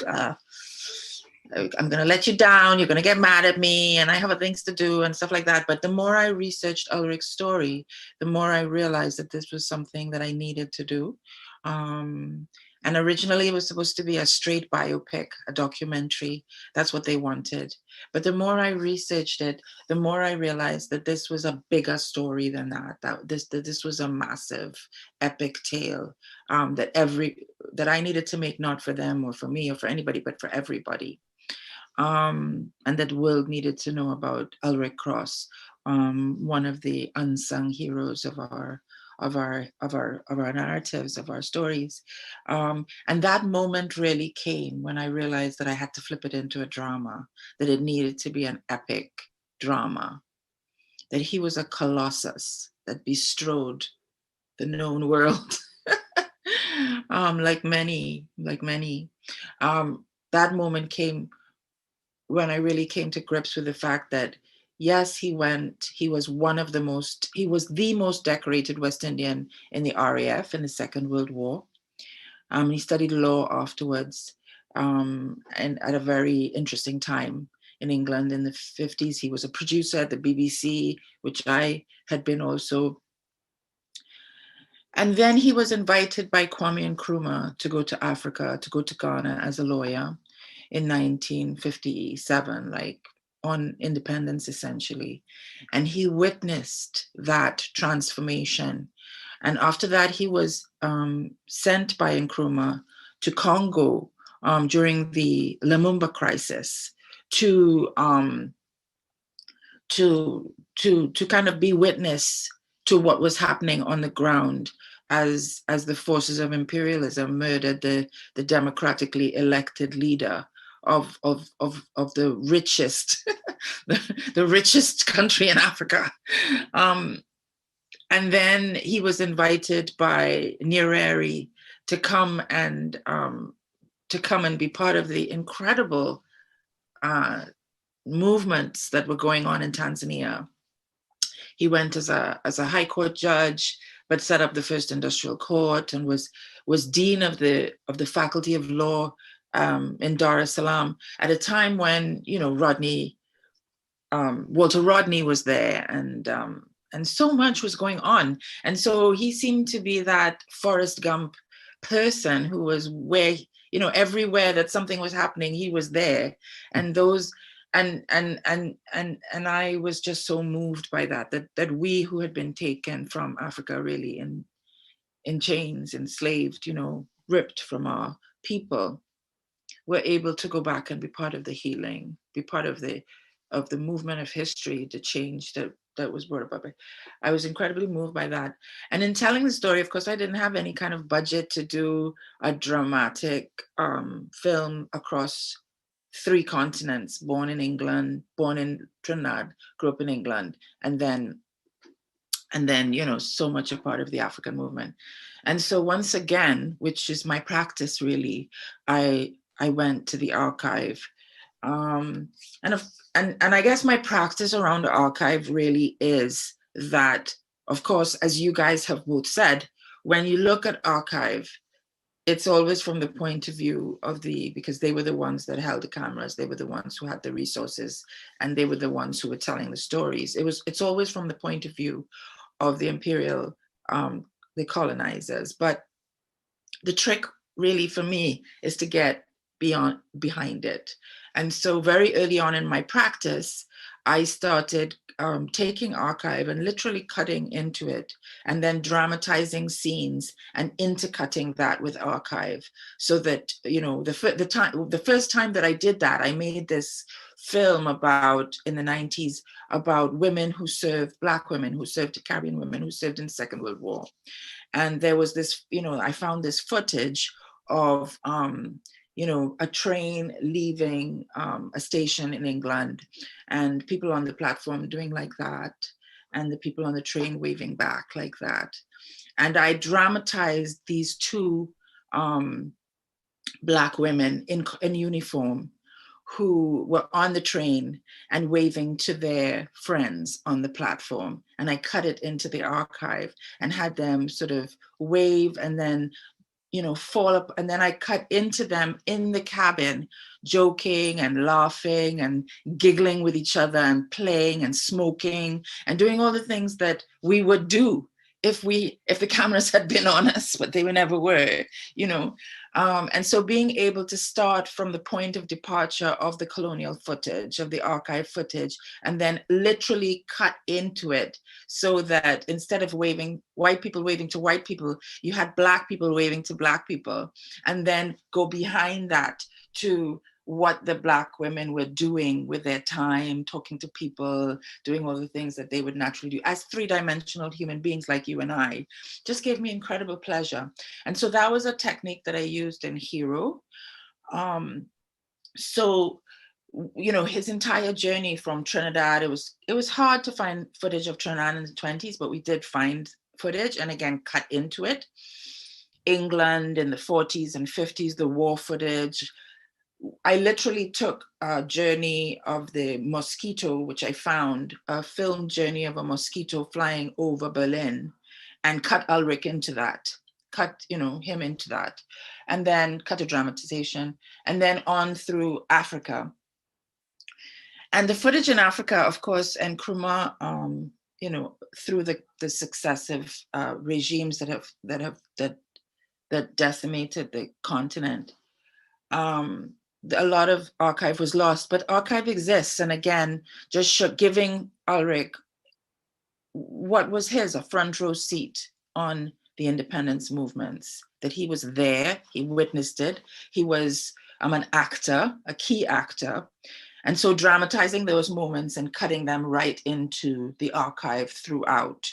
I'm going to let you down, you're going to get mad at me, and I have things to do and stuff like that. But the more I researched Ulric's story, the more I realized that this was something that I needed to do. And originally it was supposed to be a straight biopic, a documentary. That's what they wanted. But the more I researched it, the more I realized that this was a bigger story than that. That this was a massive, epic tale that I needed to make, not for them or for me or for anybody, but for everybody. And that world needed to know about Ulric Kros, one of the unsung heroes of our narratives, of our stories. And that moment really came when I realized that I had to flip it into a drama, that it needed to be an epic drama, that he was a colossus that bestrode the known world. Like many. That moment came when I really came to grips with the fact that, yes, he was the most decorated West Indian in the RAF in the Second World War. He studied law afterwards, and at a very interesting time in England in the 50s. He was a producer at the BBC, which I had been also. And then he was invited by Kwame Nkrumah to go to Africa, to go to Ghana as a lawyer in 1957, like on independence essentially. And he witnessed that transformation. And after that, he was sent by Nkrumah to Congo during the Lumumba crisis to kind of be witness to what was happening on the ground as the forces of imperialism murdered the democratically elected leader of the richest the richest country in Africa. And then he was invited by Nyerere to come and be part of the incredible movements that were going on in Tanzania. He went as a high court judge, but set up the first industrial court and was dean of the faculty of law in Dar es Salaam at a time when, you know, Walter Rodney was there, and so much was going on. And so he seemed to be that Forrest Gump person who was where, you know, everywhere that something was happening, he was there. And I was just so moved by that we who had been taken from Africa really in chains, enslaved, you know, ripped from our people, were able to go back and be part of the healing, be part of the the movement of history, the change that was brought about. I was incredibly moved by that. And in telling the story, of course, I didn't have any kind of budget to do a dramatic film across 3 continents, born in England, born in Trinidad, grew up in England, and then, you know, so much a part of the African movement. And so once again, which is my practice really, I went to the archive. And I guess my practice around the archive really is that, of course, as you guys have both said, when you look at archive, it's always from the point of view of because they were the ones that held the cameras, they were the ones who had the resources, and they were the ones who were telling the stories. It's always from the point of view of the imperial, the colonizers. But the trick really for me is to get behind it. And so very early on in my practice, I started taking archive and literally cutting into it, and then dramatizing scenes and intercutting that with archive, so that, you know, the first time that I did that, I made this film in the 90s about women who served, Black women who served, Caribbean women who served in the Second World War. And there was this, you know, I found this footage of, you know, a train leaving a station in England, and people on the platform doing like that, and the people on the train waving back like that. And I dramatized these 2 Black women in uniform who were on the train and waving to their friends on the platform. And I cut it into the archive and had them sort of wave and then, you know, fall up. And then I cut into them in the cabin, joking and laughing and giggling with each other and playing and smoking and doing all the things that we would do if the cameras had been on us, but they never were, you know. And so being able to start from the point of departure of the colonial footage, of the archive footage, and then literally cut into it, so that instead of white people waving to white people, you had Black people waving to Black people, and then go behind that to what the Black women were doing with their time, talking to people, doing all the things that they would naturally do as 3-dimensional human beings like you and I, just gave me incredible pleasure. And so that was a technique that I used in Hero. So, you know, his entire journey from Trinidad, it was hard to find footage of Trinidad in the 20s, but we did find footage, and again, cut into it. England in the 40s and 50s, the war footage. I literally took a journey of the mosquito, which I found, a film journey of a mosquito flying over Berlin, and cut Ulric into that, cut, you know, him into that, and then cut a dramatization, and then on through Africa. And the footage in Africa, of course, and Nkrumah, you know, through the successive regimes that decimated the continent. A lot of archive was lost, but archive exists. And again, just giving Ulric what was a front row seat on the independence movements, that he was there, he witnessed it, he was an actor, a key actor. And so dramatizing those moments and cutting them right into the archive throughout,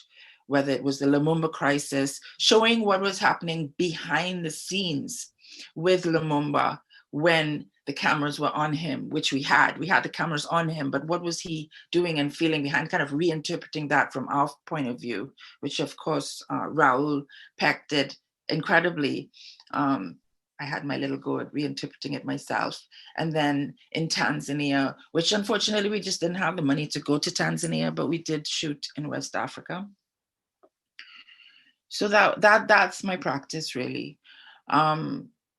whether it was the Lumumba crisis, showing what was happening behind the scenes with Lumumba when the cameras were on him, which we had the cameras on him, but what was he doing and feeling behind, kind of reinterpreting that from our point of view, which of course Raoul Peck did incredibly. I had my little go at reinterpreting it myself. And then in Tanzania, which unfortunately we just didn't have the money to go to Tanzania, but we did shoot in West Africa. So that's my practice really.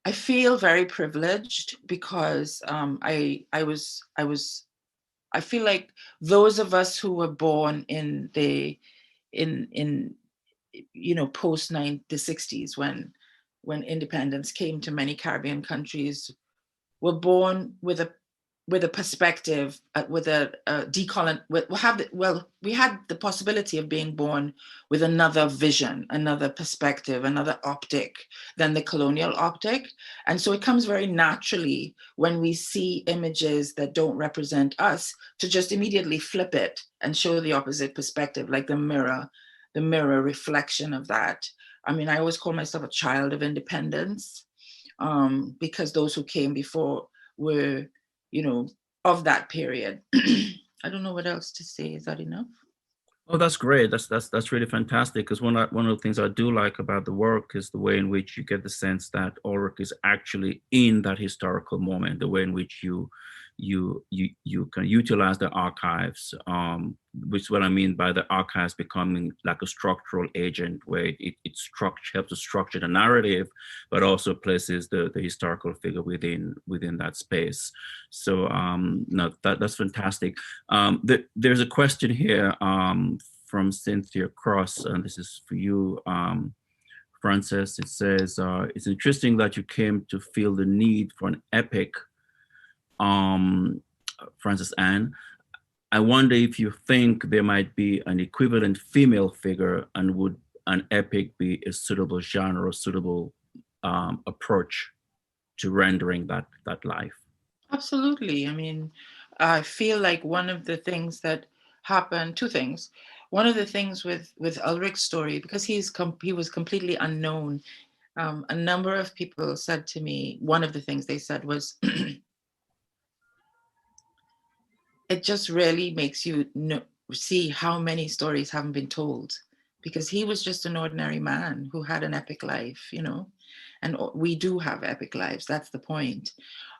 I feel very privileged because I feel like those of us who were born in you know, post the 60s when independence came to many Caribbean countries, were born with with a perspective, with a we had the possibility of being born with another vision, another perspective, another optic than the colonial optic. And so it comes very naturally when we see images that don't represent us to just immediately flip it and show the opposite perspective, like the mirror reflection of that. I mean, I always call myself a child of independence, because those who came before were, of that period. I don't know what else to say. Is that enough? Oh, that's great. That's really fantastic. Because one of the things I do like about the work is the way in which you get the sense that Ulric is actually in that historical moment, the way in which you can utilize the archives, which is what I mean by the archives becoming like a structural agent, where it helps to structure the narrative, but also places the historical figure within that space. So no, that's fantastic. There's a question here from Cynthia Kros, and this is for you, Frances. It says, it's interesting that you came to feel the need for an epic, Frances Ann. I wonder if you think there might be an equivalent female figure, and would an epic be a suitable genre, a suitable approach to rendering that life? Absolutely. I mean, I feel like one of the things that happened, two things. One of the things with Ulric's story, because he was completely unknown, a number of people said to me, one of the things they said was, it just really makes you see how many stories haven't been told, because he was just an ordinary man who had an epic life, and we do have epic lives. That's the point.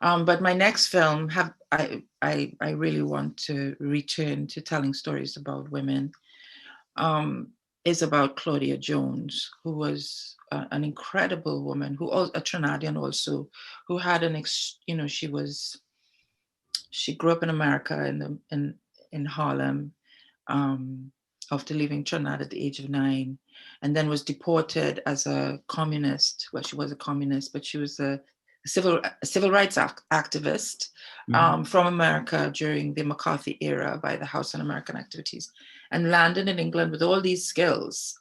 But my next film, I really want to return to telling stories about women, is about Claudia Jones, who was an incredible woman, a Trinidadian also, who had she grew up in America in Harlem, after leaving Trinidad at the age of 9, and then was deported as a communist. Well, she was a communist, but she was a civil rights activist from America during the McCarthy era by the House Un-American Activities, and landed in England with all these skills,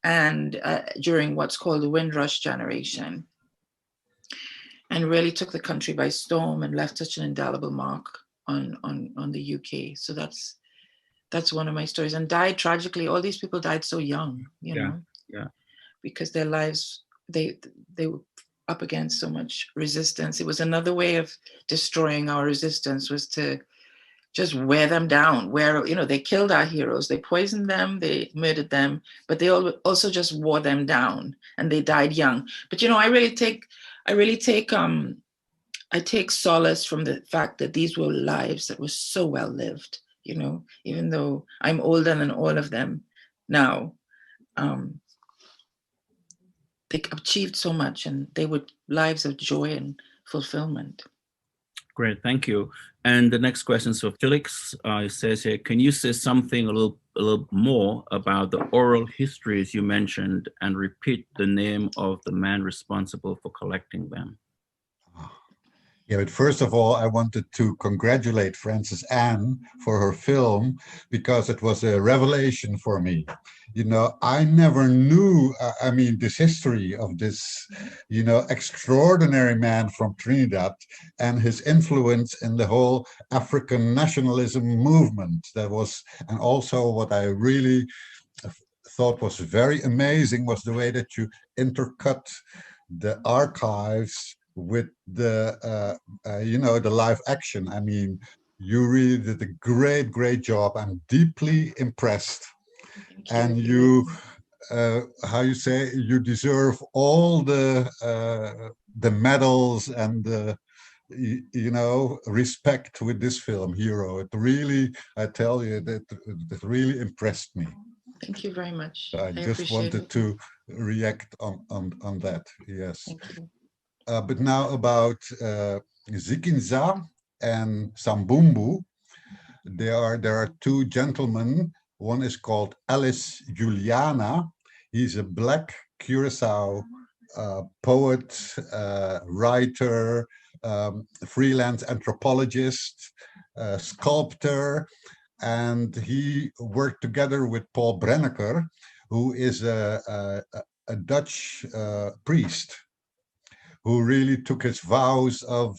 and during what's called the Windrush generation, and really took the country by storm and left such an indelible mark on the UK. So that's one of my stories, and died tragically. All these people died so young, you know, because their lives, they were up against so much resistance. It was another way of destroying our resistance, was to just wear them down, they killed our heroes, they poisoned them, they murdered them, but they also just wore them down, and they died young. But I take solace from the fact that these were lives that were so well lived, even though I'm older than all of them now. They achieved so much, and they were lives of joy and fulfillment. Great, thank you. And the next question is for Felix. It says here, can you say something a little more about the oral histories you mentioned, and repeat the name of the man responsible for collecting them? Yeah, but first of all, I wanted to congratulate Frances Ann for her film, because it was a revelation for me. I never knew, this history of this, extraordinary man from Trinidad and his influence in the whole African nationalism movement. And also what I really thought was very amazing was the way that you intercut the archives with the the live action. You really did a great job. I'm deeply impressed. And you you deserve all the medals and the respect with this film, Hero. It really, I tell you, that it really impressed me. Thank you very much. I just wanted to react on that. Yes. Thank you. But now about Zikinza and Sambumbu. There are two gentlemen. One is called Alice Juliana. He's a Black Curacao poet, writer, freelance anthropologist, sculptor, and he worked together with Paul Brenneker, who is a Dutch priest who really took his vows of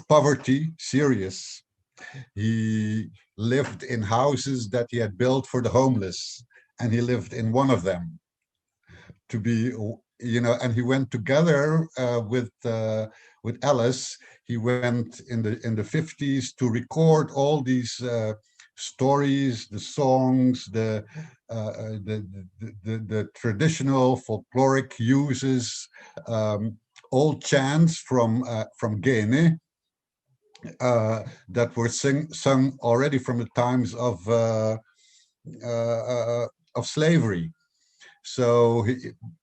poverty serious. He lived in houses that he had built for the homeless, and he lived in one of them to be, and he went together with Alice. He went in the 50s to record all these stories, the songs, the traditional folkloric uses, old chants from Guinea that were sung already from the times of slavery. So,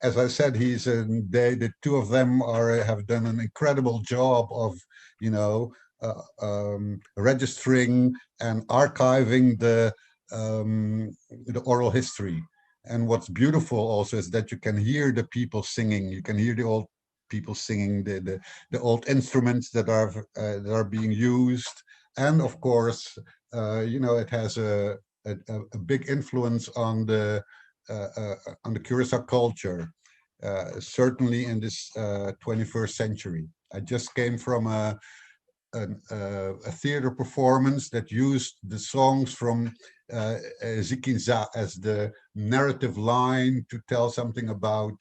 as I said, the two of them have done an incredible job of, registering and archiving the oral history. And what's beautiful also is that you can hear the people singing. You can hear the old people singing, the old instruments that are being used, and of course, it has a big influence on the Curacao culture, certainly in this 21st century. I just came from a theater performance that used the songs from Zikinza as the narrative line to tell something about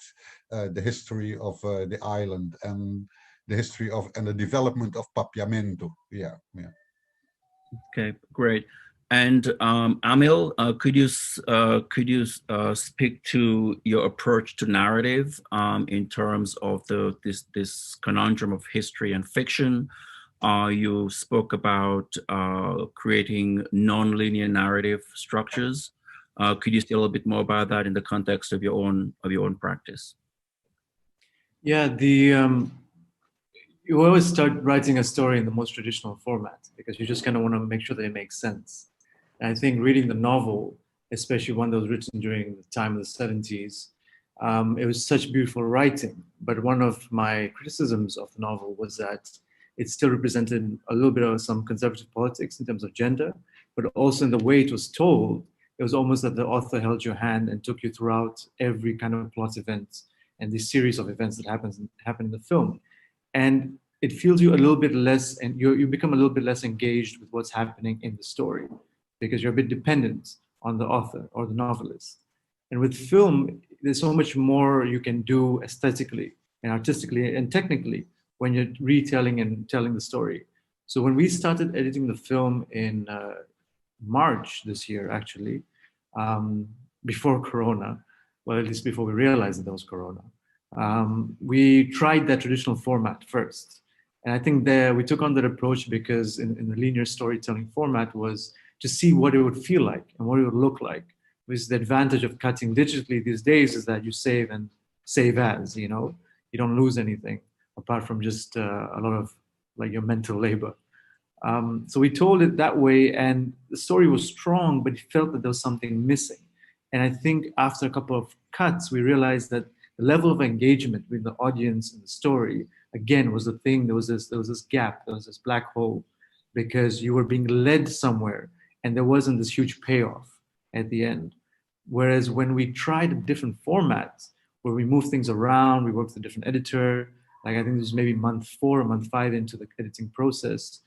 the history of the island and the history of and the development of Papiamento. Yeah. Okay, great. And Amil, could you speak to your approach to narrative in terms of this conundrum of history and fiction? You spoke about creating non-linear narrative structures. Could you say a little bit more about that in the context of your own practice? Yeah, you always start writing a story in the most traditional format because you just kind of want to make sure that it makes sense. And I think reading the novel, especially one that was written during the time of the 70s, it was such beautiful writing. But one of my criticisms of the novel was that it still represented a little bit of some conservative politics in terms of gender, but also in the way it was told, it was almost that the author held your hand and took you throughout every kind of plot event and the series of events that happen in the film. And it feels you a little bit less, and you become a little bit less engaged with what's happening in the story because you're a bit dependent on the author or the novelist. And with film, there's so much more you can do aesthetically and artistically and technically when you're retelling and telling the story. So when we started editing the film in March this year, actually, before Corona, well, at least before we realized that there was Corona, we tried that traditional format first. And I think we took on that approach because in the linear storytelling format was to see what it would feel like and what it would look like. Because the advantage of cutting digitally these days is that you save and save as, you don't lose anything apart from just a lot of like your mental labor. So we told it that way, and the story was strong, but it felt that there was something missing. And I think after a couple of cuts, we realized that the level of engagement with the audience and the story, again, was the thing. There was this gap, there was this black hole, because you were being led somewhere, and there wasn't this huge payoff at the end. Whereas when we tried different formats, where we moved things around, we worked with a different editor, like I think this was maybe month 4 or month 5 into the editing process,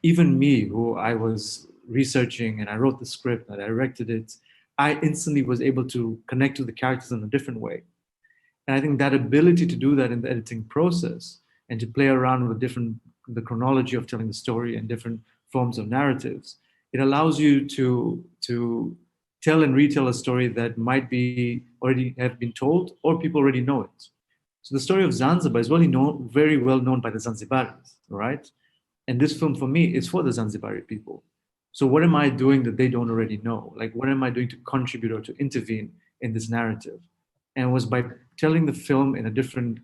even me, who I was researching and I wrote the script and I directed it, I instantly was able to connect to the characters in a different way. And I think that ability to do that in the editing process and to play around with the chronology of telling the story and different forms of narratives, it allows you to tell and retell a story that might be already have been told or people already know it. So the story of Zanzibar is very well known by the Zanzibaris, right? And this film for me is for the Zanzibari people. So what am I doing that they don't already know? Like, what am I doing to contribute or to intervene in this narrative? And it was by telling the film in a different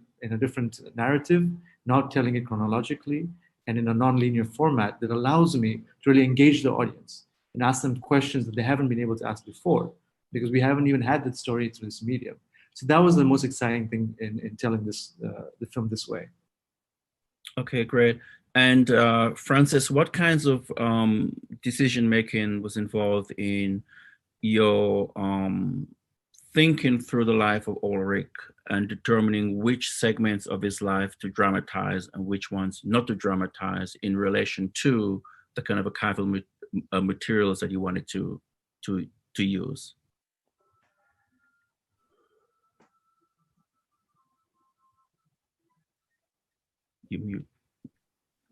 narrative, not telling it chronologically and in a non-linear format that allows me to really engage the audience and ask them questions that they haven't been able to ask before, because we haven't even had that story through this medium. So that was the most exciting thing in telling this the film this way. Okay, great. And Francis, what kinds of decision making was involved in your thinking through the life of Ulric and determining which segments of his life to dramatize and which ones not to dramatize in relation to the kind of archival materials that you wanted to use? You mute.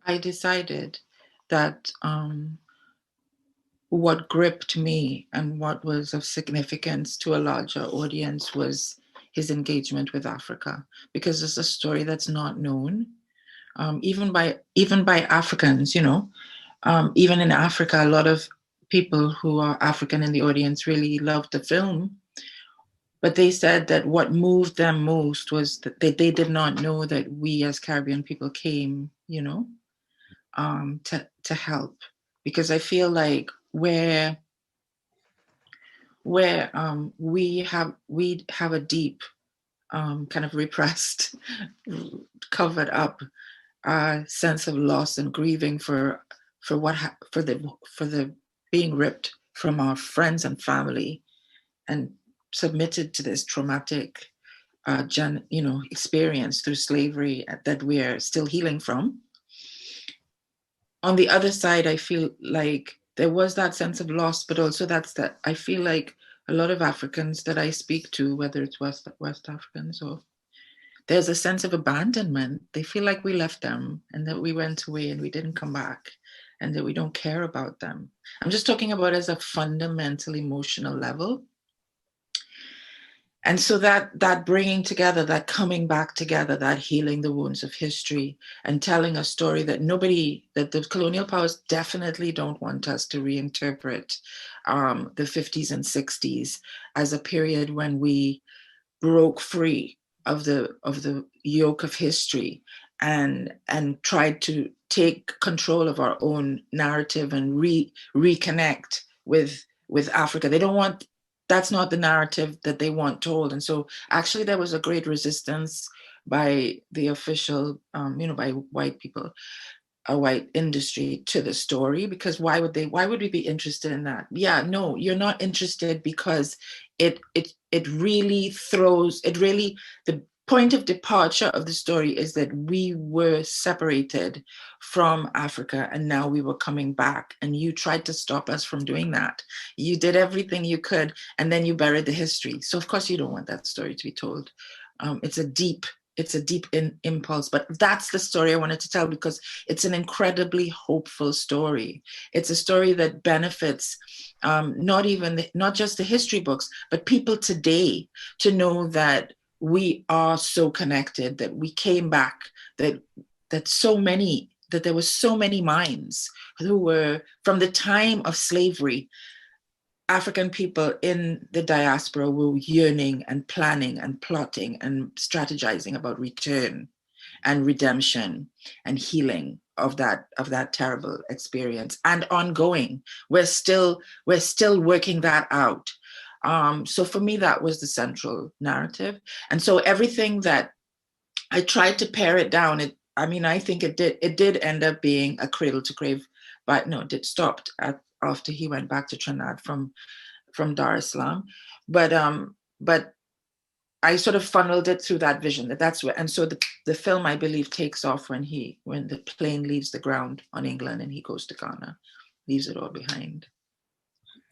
I decided that what gripped me and what was of significance to a larger audience was his engagement with Africa, because it's a story that's not known, even by Africans. You know, even in Africa, a lot of people who are African in the audience really loved the film, but they said that what moved them most was that they did not know that we as Caribbean people came, you know, to help. Because I feel like where we have a deep kind of repressed, covered up sense of loss and grieving for the being ripped from our friends and family and submitted to this traumatic experience through slavery that we are still healing from. On the other side, I feel like there was that sense of loss, but also I feel like a lot of Africans that I speak to, whether it's West Africans, or there's a sense of abandonment. They feel like we left them and that we went away and we didn't come back and that we don't care about them. I'm just talking about as a fundamental emotional level. And so that bringing together, that coming back together, that healing the wounds of history and telling a story that that the colonial powers definitely don't want us to reinterpret the 50s and 60s as a period when we broke free of the yoke of history and tried to take control of our own narrative and reconnect with Africa. They don't want. That's not the narrative that they want told. And so actually there was a great resistance by the official, by white people, a white industry to the story, because why would we be interested in that? Yeah, no, you're not interested because the point of departure of the story is that we were separated from Africa and now we were coming back, and you tried to stop us from doing that. You did everything you could and then you buried the history. So of course you don't want that story to be told. It's a deep impulse, but that's the story I wanted to tell because it's an incredibly hopeful story. It's a story that benefits not just the history books, but people today to know that we are so connected, that we came back, that there were so many minds who were, from the time of slavery, African people in the diaspora were yearning and planning and plotting and strategizing about return and redemption and healing of that terrible experience, and ongoing. We're still working that out. So for me, that was the central narrative. And so everything that I tried to pare it down, I think it did end up being a cradle to grave, but no, it stopped after he went back to Trinidad from Dar es Salaam. But I sort of funneled it through that vision. That's where, and so the film, I believe, takes off when the plane leaves the ground on England and he goes to Ghana, leaves it all behind.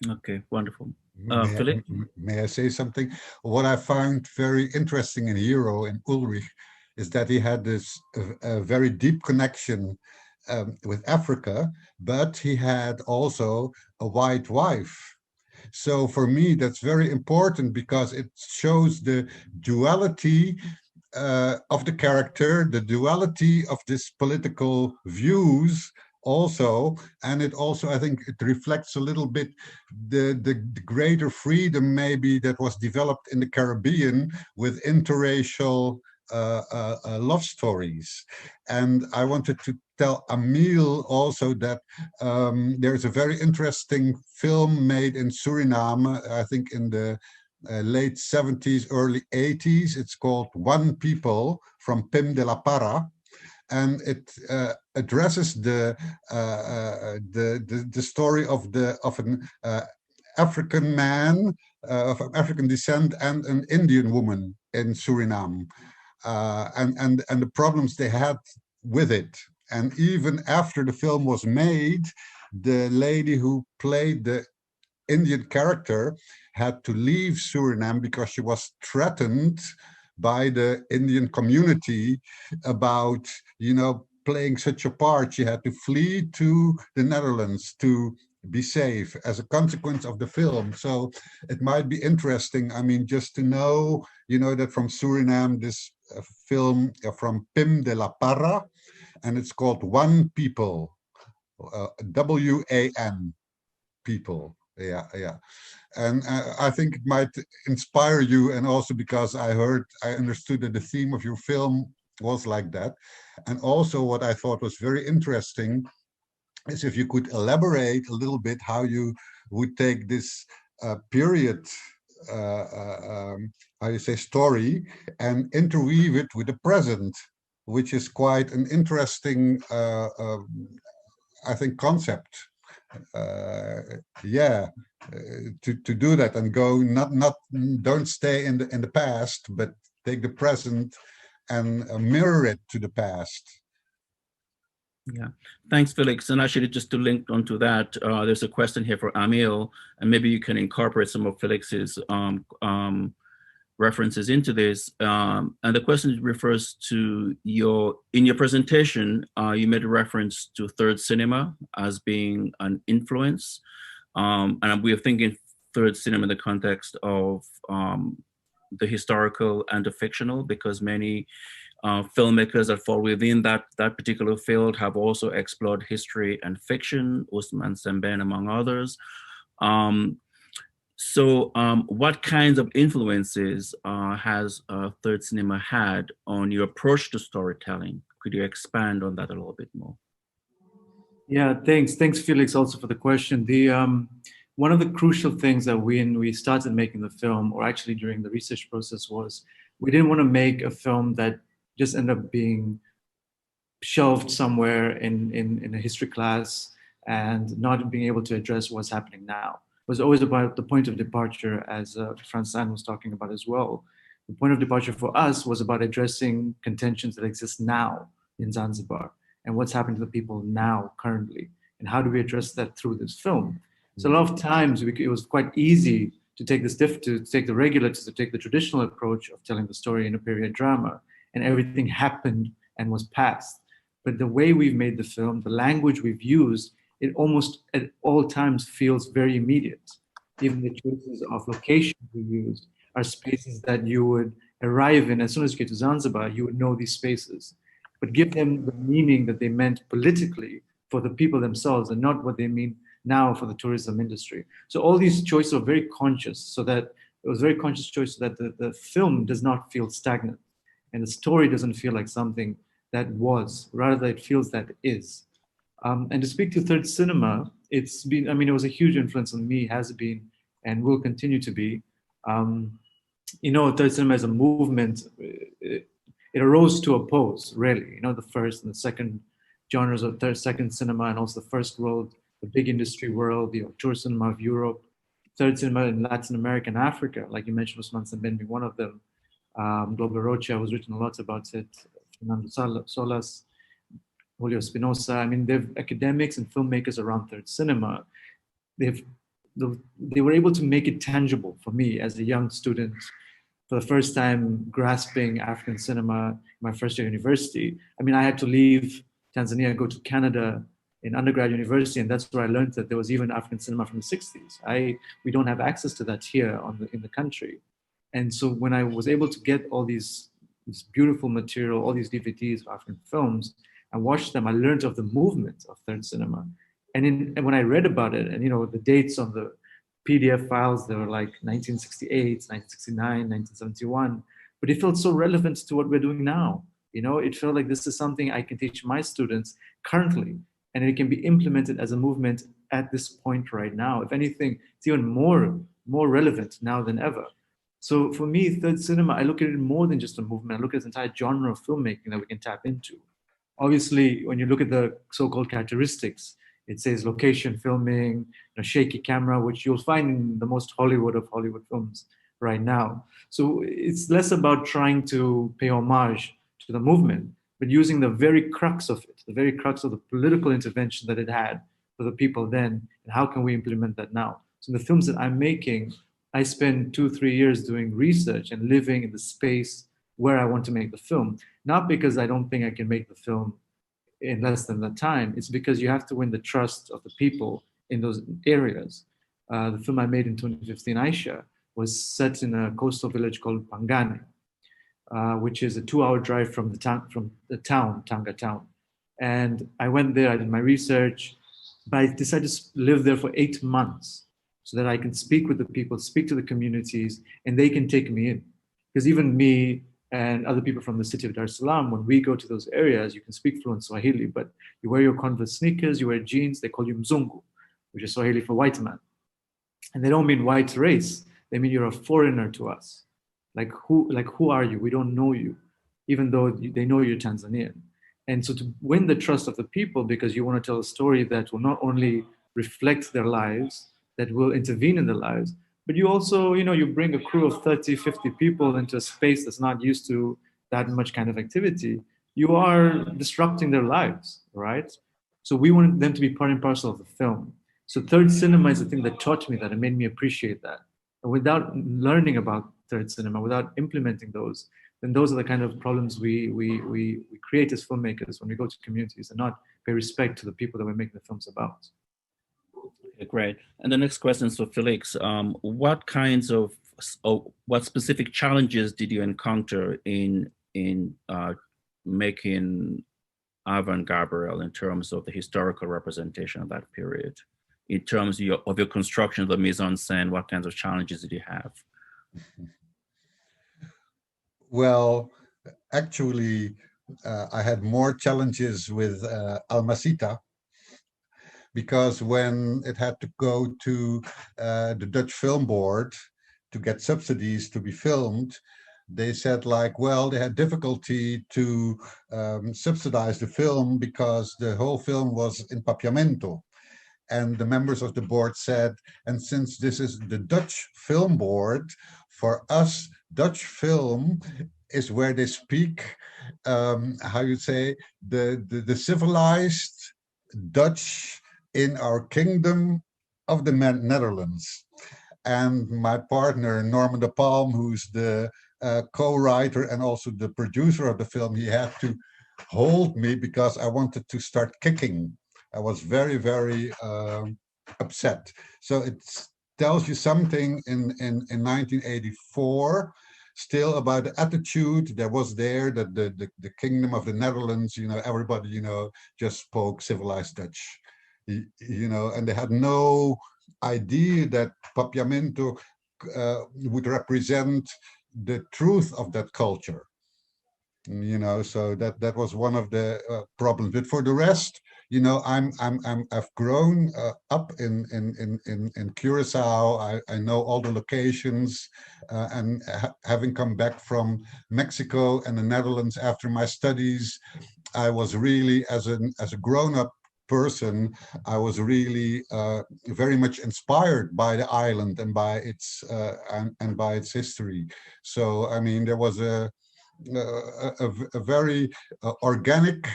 Okay, wonderful. Felix? May I say something? What I found very interesting in Hero and Ulrich is that he had this very deep connection with Africa, but he had also a white wife. So for me, that's very important because it shows the duality of the character, the duality of this political views also, and it also, I think it reflects a little bit the greater freedom maybe that was developed in the Caribbean with interracial love stories. And I wanted to tell Amil also that there's a very interesting film made in Suriname, I think in the late 70s, early 80s. It's called One People from Pim de la Parra. And it addresses the story of an African man of African descent and an Indian woman in Suriname, and the problems they had with it. And even after the film was made, the lady who played the Indian character had to leave Suriname because she was threatened by the Indian community about, playing such a part. She had to flee to the Netherlands to be safe as a consequence of the film. So it might be interesting, just to know, that from Suriname, this film from Pim de la Parra, and it's called One People, W-A-N, people. Yeah. And I think it might inspire you, and also because I understood that the theme of your film was like that. And also what I thought was very interesting is if you could elaborate a little bit how you would take this period, story, and interweave it with the present, which is quite an interesting, I think, concept. To do that and go don't stay in the past, but take the present and mirror it to the past. Yeah, thanks, Felix. And actually, just to link onto that, there's a question here for Amil, and maybe you can incorporate some of Felix's references into this. And the question refers to in your presentation, you made a reference to third cinema as being an influence. And we are thinking third cinema in the context of the historical and the fictional, because many filmmakers that fall within that particular field have also explored history and fiction, Usman Sembène among others. So what kinds of influences has third cinema had on your approach to storytelling? Could you expand on that a little bit more? Yeah, thanks, Felix, also for the question. One of the crucial things that when we started making the film, or actually during the research process, was we didn't want to make a film that just ended up being shelved somewhere in a history class and not being able to address what's happening now. It was always about the point of departure, as Francine was talking about as well. The point of departure for us was about addressing contentions that exist now in Zanzibar and what's happening to the people now, currently, and how do we address that through this film. So a lot of times it was quite easy to take the traditional approach of telling the story in a period drama, and everything happened and was past. But the way we've made the film, the language we've used, it almost at all times feels very immediate. Even the choices of location we used are spaces that you would arrive in. As soon as you get to Zanzibar, you would know these spaces, but give them the meaning that they meant politically for the people themselves and not what they mean now for the tourism industry. So all these choices are very conscious, so that it was very conscious choice so that the film does not feel stagnant and the story doesn't feel like something that was, rather that it feels that it is. And to speak to third cinema, it's been, it was a huge influence on me, has been, and will continue to be. Third cinema as a movement, it arose to oppose, really, the first and the second genres of second cinema, and also the first world, the big industry world, the auteur cinema of Europe, third cinema in Latin America and Africa, like you mentioned, Usman Sembène being one of them. Global Rocha was written a lot about it, Fernando Solas, Julio Espinosa. They've academics and filmmakers around third cinema. They were able to make it tangible for me as a young student, for the first time grasping African cinema in my first year at university. I had to leave Tanzania and go to Canada in undergrad university, and that's where I learned that there was even African cinema from the 60s. We don't have access to that here in the country. And so when I was able to get all this beautiful material, all these DVDs of African films, I watched them, I learned of the movement of third cinema. And when I read about it, and the dates on the PDF files, they were like 1968, 1969, 1971, but it felt so relevant to what we're doing now. It felt like this is something I can teach my students currently, and it can be implemented as a movement at this point right now. If anything, it's even more relevant now than ever. So for me, third cinema, I look at it more than just a movement. I look at this entire genre of filmmaking that we can tap into. Obviously, when you look at the so-called characteristics, it says location filming, shaky camera, which you'll find in the most Hollywood of Hollywood films right now. So it's less about trying to pay homage to the movement, but using the very crux of it, the very crux of the political intervention that it had for the people then, and how can we implement that now? So in the films that I'm making, I spend 2-3 years doing research and living in the space where I want to make the film. Not because I don't think I can make the film in less than that time. It's because you have to win the trust of the people in those areas. The film I made in 2015, Aisha, was set in a coastal village called Pangani, which is a 2-hour drive from the town, Tanga town. And I went there, I did my research, but I decided to live there for 8 months so that I can speak with the people, speak to the communities, and they can take me in. Because even me and other people from the city of Dar es Salaam, when we go to those areas, you can speak fluent Swahili, but you wear your Converse sneakers, you wear jeans, they call you Mzungu, which is Swahili for white man. And they don't mean white race, they mean you're a foreigner to us. Like who are you? We don't know you, even though they know you're Tanzanian. And so to win the trust of the people, because you want to tell a story that will not only reflect their lives, that will intervene in their lives, but you also, you bring a crew of 30, 50 people into a space that's not used to that much kind of activity. You are disrupting their lives, right? So we wanted them to be part and parcel of the film. So third cinema is the thing that taught me that and made me appreciate that. And without learning about third cinema, without implementing those, then those are the kind of problems we create as filmmakers when we go to communities and not pay respect to the people that we're making the films about. Okay, great. And the next question is for Felix. What specific challenges did you encounter in making Ava and Gabriel in terms of the historical representation of that period? In terms of your construction of the mise-en-scène, what kinds of challenges did you have? Well, actually, I had more challenges with Almasita, because when it had to go to the Dutch Film Board to get subsidies to be filmed, they said they had difficulty to subsidize the film because the whole film was in papiamento. And the members of the board said, and since this is the Dutch Film Board, for us, Dutch film is where they speak, the civilized Dutch in our kingdom of the Netherlands. And my partner, Norman de Palm, who's the co-writer and also the producer of the film, he had to hold me because I wanted to start kicking. I was very, very upset. So it tells you something in 1984 still about the attitude that was there, that the kingdom of the Netherlands, everybody, just spoke civilized Dutch. And they had no idea that papiamento would represent the truth of that culture. So that was one of the problems. But for the rest, I've grown up in Curacao. I know all the locations, and having come back from Mexico and the Netherlands after my studies, I was really, as a grown-up person, I was really very much inspired by the island and by its and by its history. So I mean, there was a very organic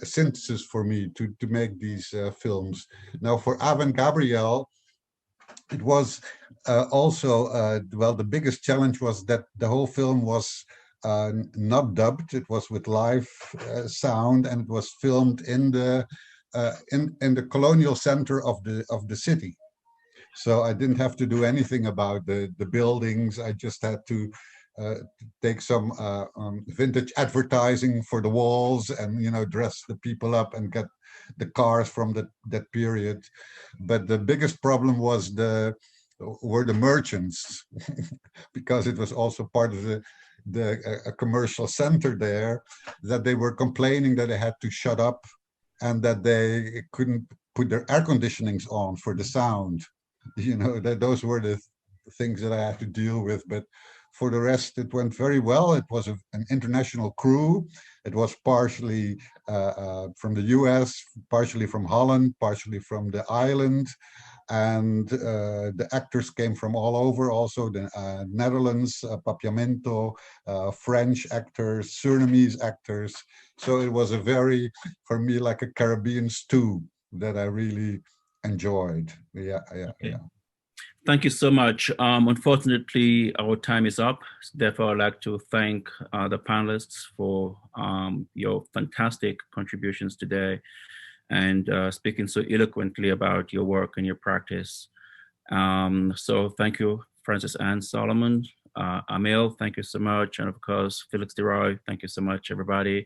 synthesis for me to make these films. Now for Ava and Gabriel, it was also the biggest challenge was that the whole film was not dubbed. It was with live sound, and it was filmed in the colonial center of the city. So I didn't have to do anything about the buildings. I just had to take some vintage advertising for the walls, and dress the people up and get the cars from that period. But the biggest problem were the merchants, because it was also part of a commercial center there, that they were complaining that they had to shut up and that they couldn't put their air conditionings on for the sound. That those were the things that I had to deal with, but for the rest, it went very well. It was an international crew. It was partially from the US, partially from Holland, partially from the island. And the actors came from all over, also the Netherlands, Papiamento, French actors, Surinamese actors. So it was a very, for me, like a Caribbean stew that I really enjoyed. Yeah. Thank you so much. Unfortunately, our time is up. Therefore, I'd like to thank the panelists for your fantastic contributions today and speaking so eloquently about your work and your practice. So thank you, Frances Ann Solomon. Amil, thank you so much. And of course, Felix de Rooy, thank you so much, everybody.